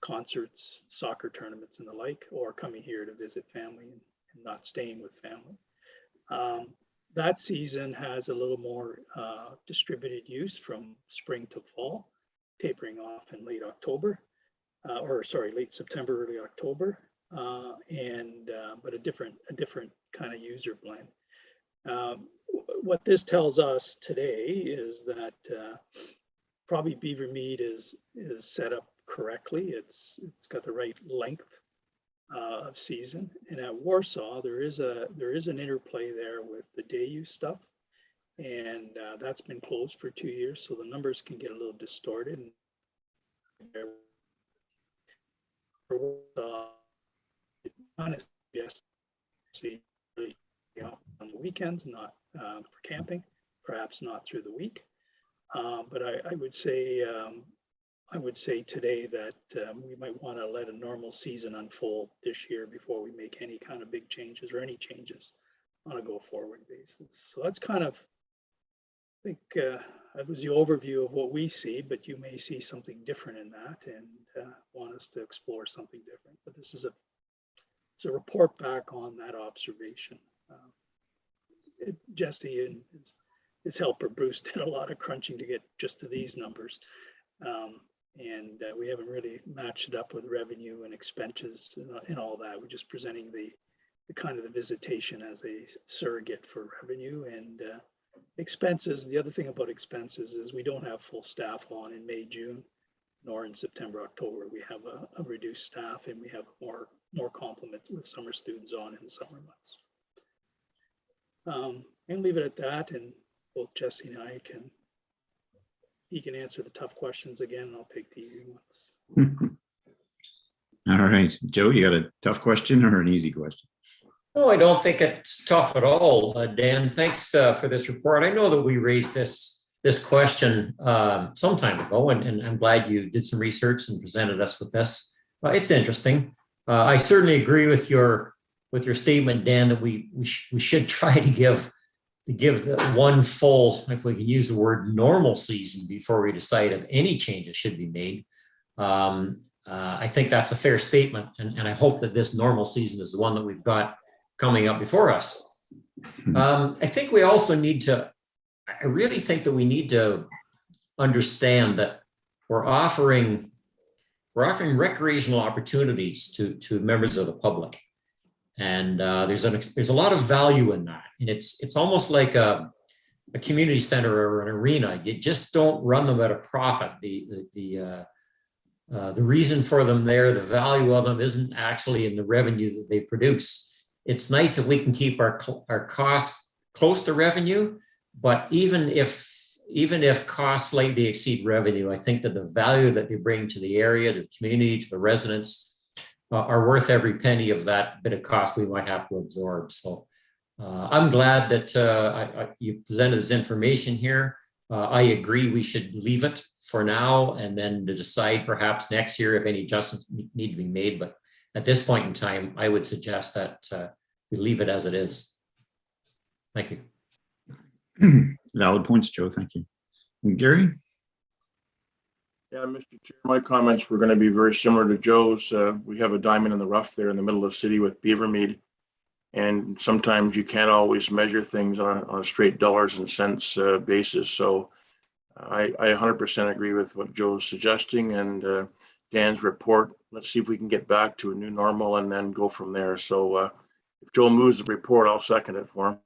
concerts, soccer tournaments and the like, or coming here to visit family and not staying with family. That season has a little more distributed use from spring to fall, tapering off in late October, late September, early October, but a different kind of user blend. What this tells us today is that probably Beavermead is set up correctly. It's got the right length of season, and at Warsaw there is an interplay there with the day use stuff, and that's been closed for 2 years, so the numbers can get a little distorted. On the weekends, not for camping, perhaps not through the week, but I would say today that we might want to let a normal season unfold this year before we make any kind of big changes or any changes on a go-forward basis. So that's kind of, I think that was the overview of what we see, but you may see something different in that and want us to explore something different. But this is it's a report back on that observation. Jesse and his helper Bruce did a lot of crunching to get just to these numbers. And we haven't really matched it up with revenue and expenses and all that. We're just presenting the kind of the visitation as a surrogate for revenue and expenses. The other thing about expenses is we don't have full staff on in May, June, nor in September, October. We have a reduced staff, and we have more complement with summer students on in the summer months. And leave it at that, and both Jesse and I he can answer the tough questions again, and I'll take the easy ones. All right, Joe, you got a tough question or an easy question? No, I don't think it's tough at all. Dan, thanks for this report. I know that we raised this question some time ago, and I'm glad you did some research and presented us with this. It's interesting. I certainly agree with your statement, Dan, that we should try to give one full, if we can use the word, normal season before we decide if any changes should be made. I think that's a fair statement, and I hope that this normal season is the one that we've got coming up before us. I think we also I really think that we need to understand that we're offering recreational opportunities to members of the public. And there's a lot of value in that. And it's almost like a community center or an arena. You just don't run them at a profit. The reason for them there, the value of them isn't actually in the revenue that they produce. It's nice if we can keep our costs close to revenue, but even if costs slightly exceed revenue, I think that the value that they bring to the area, to the community, to the residents, are worth every penny of that bit of cost we might have to absorb. So I'm glad that you presented this information here. I agree we should leave it for now and then to decide perhaps next year if any adjustments need to be made. But at this point in time, I would suggest that we leave it as it is. Thank you. Valid points, Joe. Thank you. And Gary? Yeah, Mr. Chair, my comments were going to be very similar to Joe's. We have a diamond in the rough there in the middle of the city with Beavermead. And sometimes you can't always measure things on a straight dollars and cents basis. So I 100% agree with what Joe's suggesting and Dan's report. Let's see if we can get back to a new normal and then go from there. So if Joe moves the report, I'll second it for him.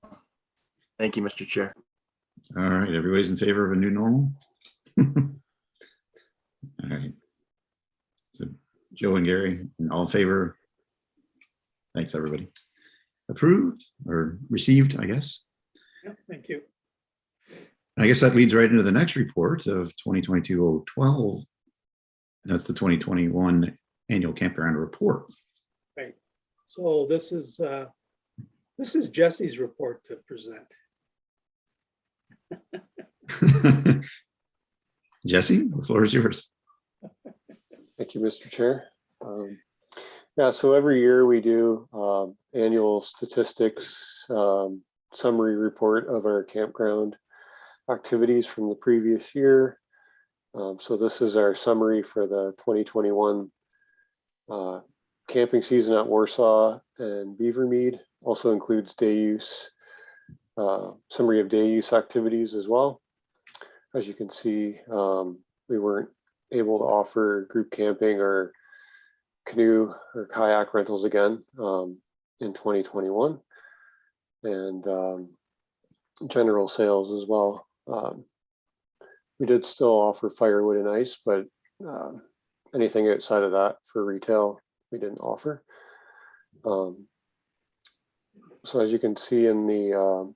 Thank you, Mr. Chair. All right, everybody's in favor of a new normal? All right. So Joe and Gary, all in favor? Thanks, everybody. Approved or received, I guess. Yeah, thank you. I guess that leads right into the next report of 2022-012. That's the 2021 annual campground report. Right. So this is Jesse's report to present. Jesse, the floor is yours. Thank you, Mr. Chair. Yeah, so every year we do annual statistics summary report of our campground activities from the previous year. So this is our summary for the 2021 camping season at Warsaw and Beavermead. Also includes day use, summary of day use activities as well. As you can see, we weren't able to offer group camping or canoe or kayak rentals again in 2021, and general sales as well. We did still offer firewood and ice, but anything outside of that for retail, we didn't offer. So as you can see in the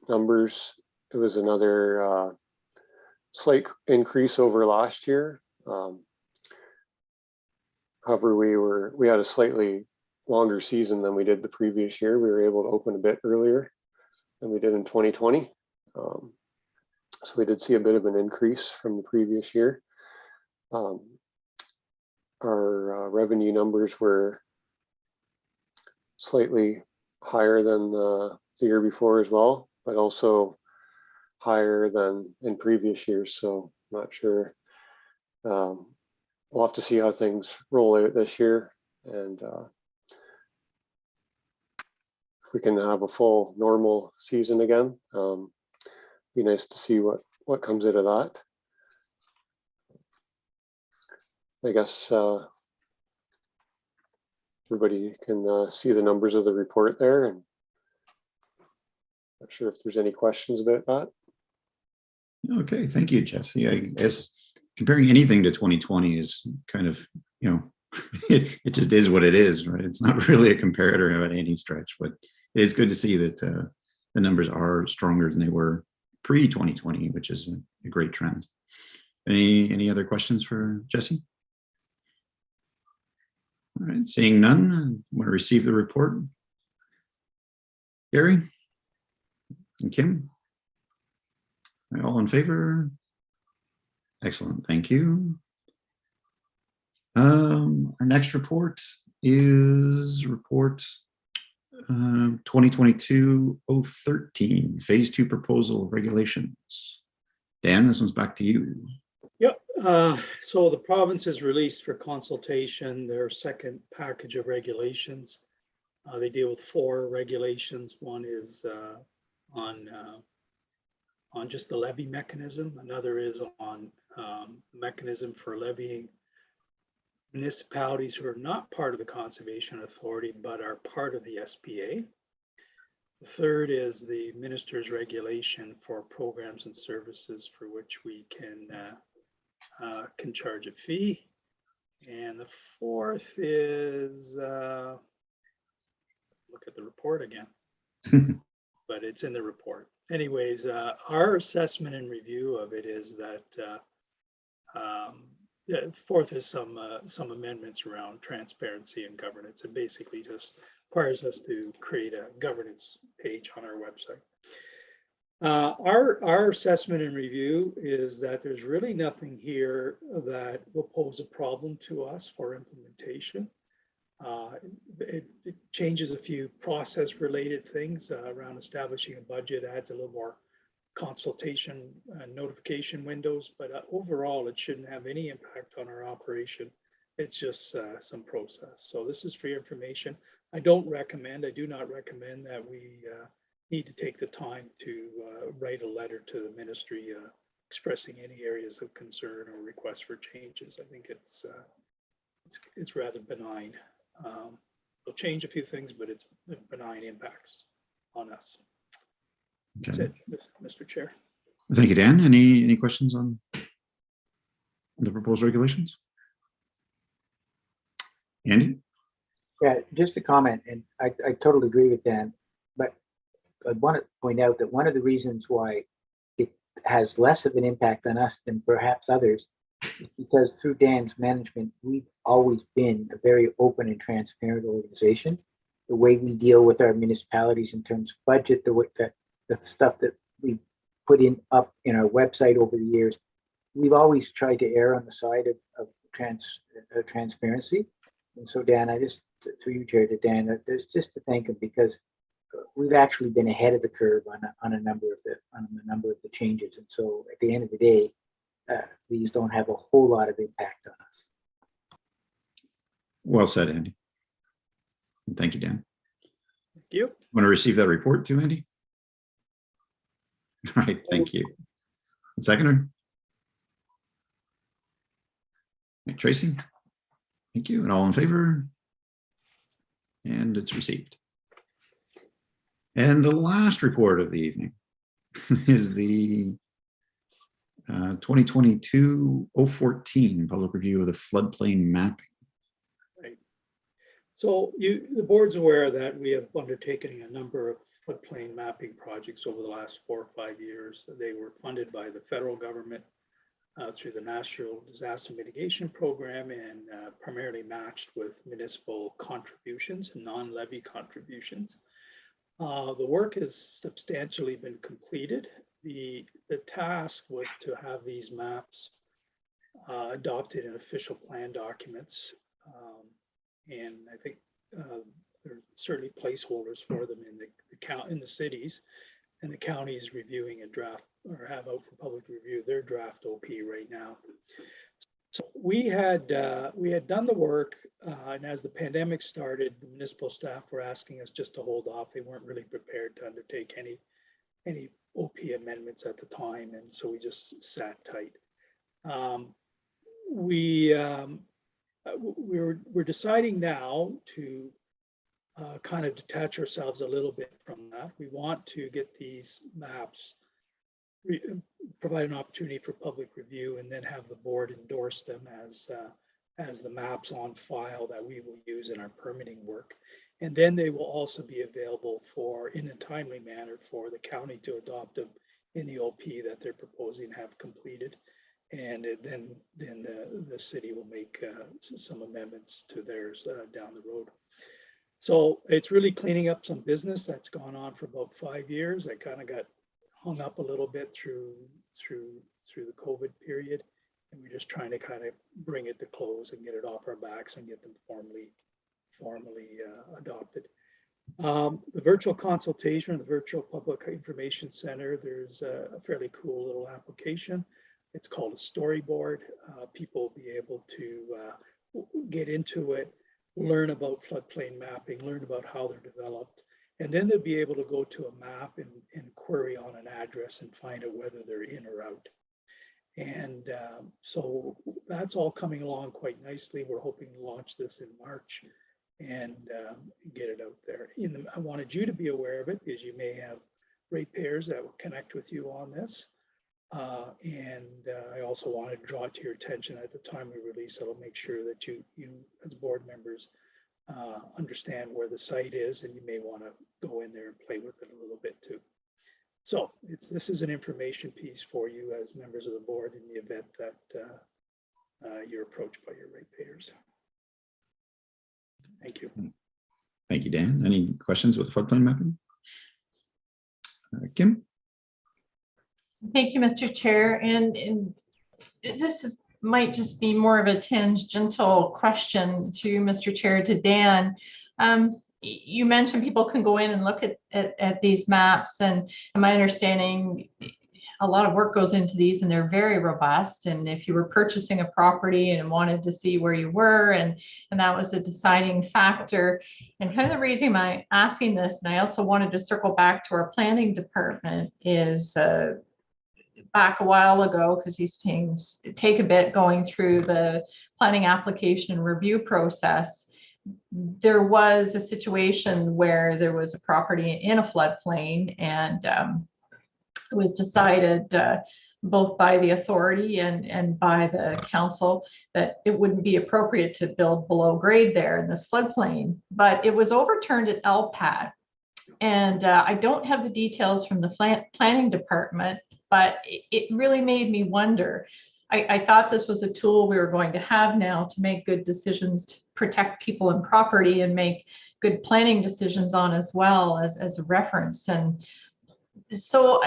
numbers, it was another slight increase over last year. However, we had a slightly longer season than we did the previous year. We were able to open a bit earlier than we did in 2020. So we did see a bit of an increase from the previous year. Our revenue numbers were slightly higher than the year before as well, but also higher than in previous years. So I'm not sure. We'll have to see how things roll out this year, and if we can have a full normal season again. Be nice to see what comes out of that. I guess everybody can see the numbers of the report there, and not sure if there's any questions about that. Okay, thank you, Jesse. I guess comparing anything to 2020 is kind of, it just is what it is, right? It's not really a comparator at any stretch, but it is good to see that the numbers are stronger than they were pre-2020, which is a great trend. Any other questions for Jesse? All right, seeing none, I want to receive the report. Gary and Kim? Are all in favor? Excellent, thank you. Our next report is report 2022-013, phase 2 proposal regulations. Dan, this one's back to you. Yep. So the province has released for consultation their second package of regulations. They deal with 4 regulations. One is on just the levy mechanism. Another is on mechanism for levying municipalities who are not part of the Conservation Authority but are part of the SPA. The third is the minister's regulation for programs and services for which we can charge a fee. And the fourth is, look at the report again, but it's in the report. Anyways, our assessment and review of it is that the fourth is some amendments around transparency and governance. It basically just requires us to create a governance page on our website. Our assessment and review is that there's really nothing here that will pose a problem to us for implementation. It changes a few process related things around establishing a budget, adds a little more consultation and notification windows, but overall it shouldn't have any impact on our operation. It's just some process. So this is for your information. I do not recommend that we need to take the time to write a letter to the ministry expressing any areas of concern or requests for changes. I think it's rather benign. It'll change a few things, but it's benign impacts on us. That's it, Mr. Chair. Thank you, Dan. Any questions on the proposed regulations? Andy? Yeah, just a comment, and I totally agree with Dan, but I want to point out that one of the reasons why it has less of an impact on us than perhaps others is because through Dan's management, we've always been a very open and transparent organization. The way we deal with our municipalities in terms of budget, the stuff that we put up in our website over the years, we've always tried to err on the side of transparency. And so, Dan, I just, through you, Chair, to Dan, there's just to thank him because we've actually been ahead of the curve on a number of the changes. And so, at the end of the day, these don't have a whole lot of impact on us. Well said, Andy. And thank you, Dan. Thank you. Want to receive that report too, Andy? All right, thank you. And seconder? Right, Tracy? Thank you. And all in favor? And it's received. And the last report of the evening is the 2022-014 public review of the floodplain mapping. Right. So the board's aware that we have undertaken a number of floodplain mapping projects over the last 4 or 5 years. They were funded by the federal government through the National Disaster Mitigation Program and primarily matched with municipal contributions, non-levy contributions. The work has substantially been completed. The task was to have these maps adopted in official plan documents. And I think there are certainly placeholders for them in the cities, and the county is reviewing a draft or have out for public review their draft OP right now. So we had done the work, and as the pandemic started, the municipal staff were asking us just to hold off. They weren't really prepared to undertake any OP amendments at the time, and so we just sat tight. We're deciding now to kind of detach ourselves a little bit from that. We want to get these maps, provide an opportunity for public review, and then have the board endorse them as the maps on file that we will use in our permitting work. And then they will also be available in a timely manner for the county to adopt them in the OP that they're proposing have completed. And then the city will make some amendments to theirs down the road. So it's really cleaning up some business that's gone on for about 5 years. I kind of got hung up a little bit through the COVID period, and we're just trying to kind of bring it to close and get it off our backs and get them formally adopted. The virtual consultation, the virtual public information center, there's a fairly cool little application. It's called a storyboard. People will be able to get into it, learn about floodplain mapping, learn about how they're developed, and then they'll be able to go to a map and query on an address and find out whether they're in or out. And so that's all coming along quite nicely. We're hoping to launch this in March and get it out there. I wanted you to be aware of it because you may have ratepayers that will connect with you on this. I also wanted to draw it to your attention at the time we release. It'll make sure that you as board members understand where the site is, and you may want to go in there and play with it a little bit too. So this is an information piece for you as members of the board in the event that you're approached by your ratepayers. Thank you. Thank you, Dan. Any questions with floodplain mapping? Kim? Thank you, Mr. Chair. And this might just be more of a tangential question through Mr. Chair to Dan. You mentioned people can go in and look at these maps, and my understanding, a lot of work goes into these and they're very robust. And if you were purchasing a property and wanted to see where you were, and that was a deciding factor. And kind of the reason I'm asking this, and I also wanted to circle back to our planning department, is back a while ago, because these things take a bit going through the planning application and review process. There was a situation where there was a property in a floodplain, and it was decided both by the authority and by the council that it wouldn't be appropriate to build below grade there in this floodplain, but it was overturned at LPAT. And I don't have the details from the planning department, but it really made me wonder. I thought this was a tool we were going to have now to make good decisions to protect people and property and make good planning decisions on as well as a reference. And so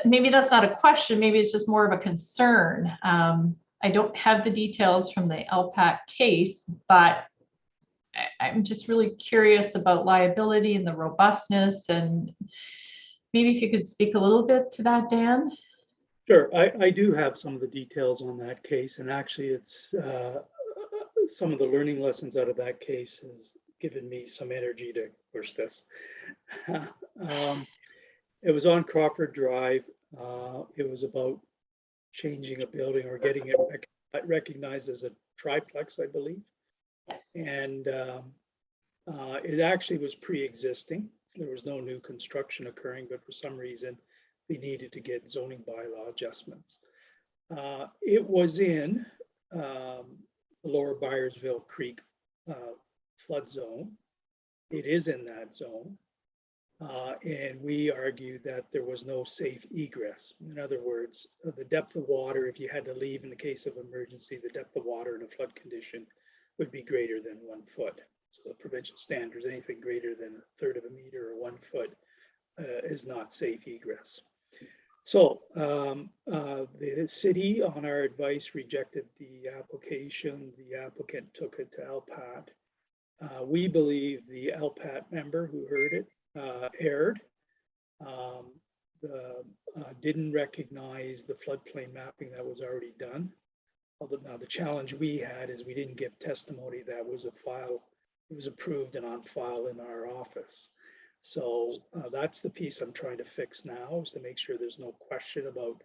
maybe that's not a question, maybe it's just more of a concern. I don't have the details from the LPAT case, but I'm just really curious about liability and the robustness, and maybe if you could speak a little bit to that, Dan. Sure, I do have some of the details on that case, and actually it's some of the learning lessons out of that case has given me some energy to push this. It was on Crawford Drive. It was about changing a building or getting it recognized as a triplex, I believe. Yes. And it actually was pre-existing. There was no new construction occurring, but for some reason, we needed to get zoning bylaw adjustments. It was in the Lower Byersville Creek flood zone. It is in that zone. And we argued that there was no safe egress. In other words, the depth of water, if you had to leave in the case of emergency, the depth of water in a flood condition would be greater than 1 foot. So the provincial standards, anything greater than 1/3 of a meter or 1 foot is not safe egress. So the city, on our advice, rejected the application. The applicant took it to LPAT. We believe the LPAT member who heard it erred. Didn't recognize the floodplain mapping that was already done. Although now the challenge we had is we didn't give testimony that was a file, it was approved and on file in our office. So that's the piece I'm trying to fix now, is to make sure there's no question about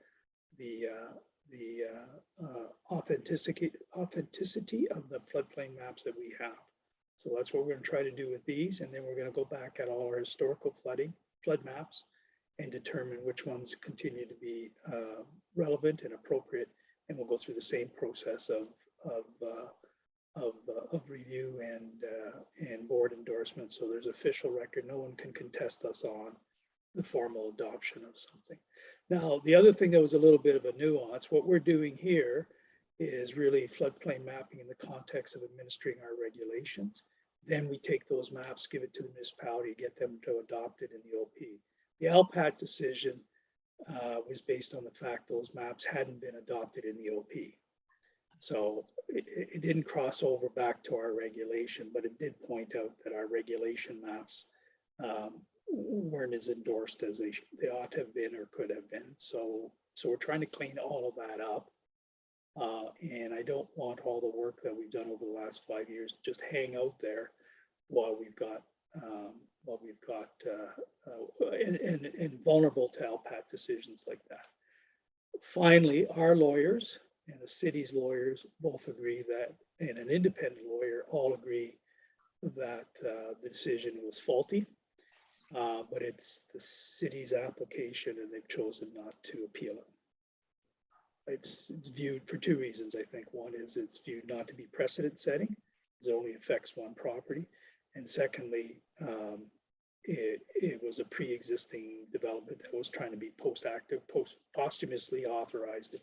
the authenticity of the floodplain maps that we have. So that's what we're going to try to do with these, and then we're going to go back at all our historical flood maps and determine which ones continue to be relevant and appropriate, and we'll go through the same process of review and board endorsement. So there's official record. No one can contest us on the formal adoption of something. Now, the other thing that was a little bit of a nuance, what we're doing here is really floodplain mapping in the context of administering our regulations. Then we take those maps, give it to the municipality, get them to adopt it in the OP. The LPAT decision was based on the fact those maps hadn't been adopted in the OP. So it didn't cross over back to our regulation, but it did point out that our regulation maps weren't as endorsed as they ought to have been or could have been. So we're trying to clean all of that up. And I don't want all the work that we've done over the last 5 years to just hang out there while we've got and vulnerable to LPAT decisions like that. Finally, our lawyers and the city's lawyers both agree that, and an independent lawyer all agree that the decision was faulty, but it's the city's application and they've chosen not to appeal it. It's viewed for two reasons, I think. One is it's viewed not to be precedent setting, it only affects one property. And secondly, it was a pre-existing development that was trying to be posthumously authorized, if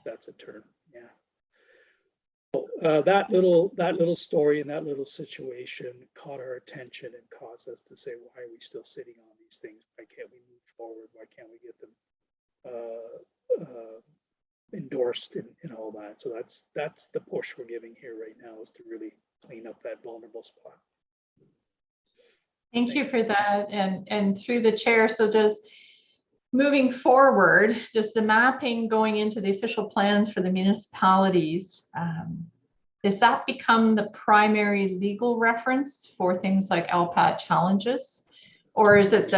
that's a term. Yeah. So, that little story and that little situation caught our attention and caused us to say, why are we still sitting on these things? Why can't we move forward? Why can't we get them endorsed and all that? So that's the push we're giving here right now, is to really clean up that vulnerable spot. Thank you for that. And through the chair, so moving forward, does the mapping going into the official plans for the municipalities, does that become the primary legal reference for things like LPAT challenges? Or is it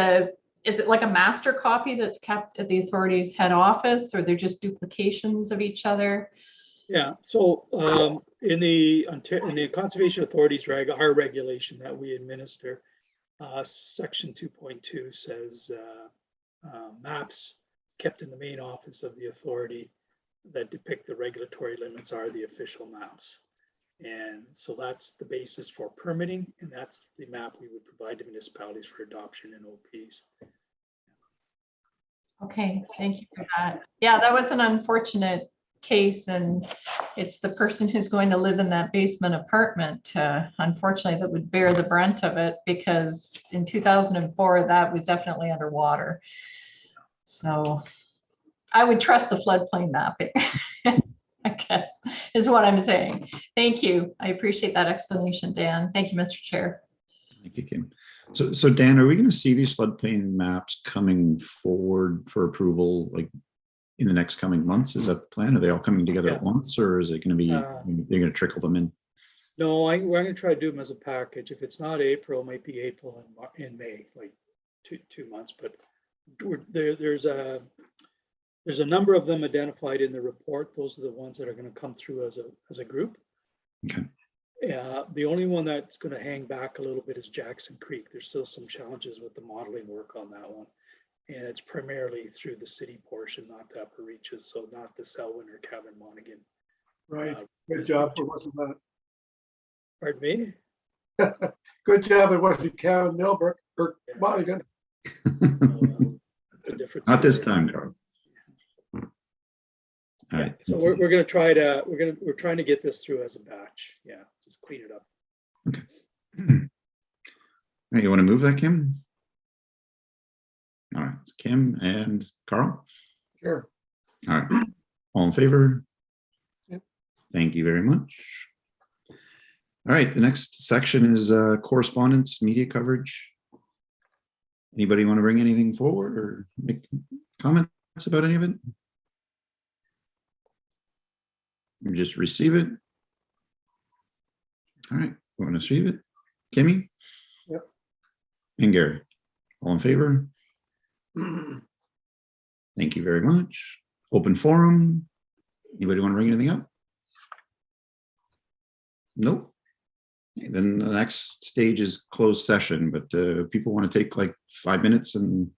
like a master copy that's kept at the authority's head office, or they're just duplications of each other? Yeah, so in the Conservation Authorities our regulation that we administer, section 2.2 says maps kept in the main office of the authority that depict the regulatory limits are the official maps. And so that's the basis for permitting, and that's the map we would provide to municipalities for adoption in OPs. Okay, thank you for that. Yeah, that was an unfortunate case, and it's the person who's going to live in that basement apartment, unfortunately, that would bear the brunt of it, because in 2004, that was definitely underwater. So I would trust the floodplain mapping, I guess, is what I'm saying. Thank you. I appreciate that explanation, Dan. Thank you, Mr. Chair. Thank you, Kim. So Dan, are we going to see these floodplain maps coming forward for approval, like in the next coming months? Is that the plan? Are they all coming together at once, or is it going to be, they're going to trickle them in? No, we're going to try to do them as a package. If it's not April, it might be April and May, like two months. But there's a number of them identified in the report. Those are the ones that are going to come through as a group. Okay. The only one that's going to hang back a little bit is Jackson Creek. There's still some challenges with the modeling work on that one. And it's primarily through the city portion, not the upper reaches, so not the Selwyn or Cabin Monaghan. Right. Good job. It wasn't that. Pardon me? Good job. It wasn't Kevin Milbrook or Monaghan. Not this time, Carl. All right. So we're going to try to, we're trying to get this through as a batch. Yeah, just clean it up. Okay. All right, you want to move that, Kim? All right, it's Kim and Carl. Sure. All right, all in favor? Yep. Thank you very much. All right, the next section is correspondence, media coverage. Anybody want to bring anything forward or make comments about any of it? Or just receive it. All right, want to receive it? Kimmy? Yep. And Gary, all in favor? Thank you very much. Open forum. Anybody want to bring anything up? Nope. Then the next stage is closed session, but people want to take like 5 minutes and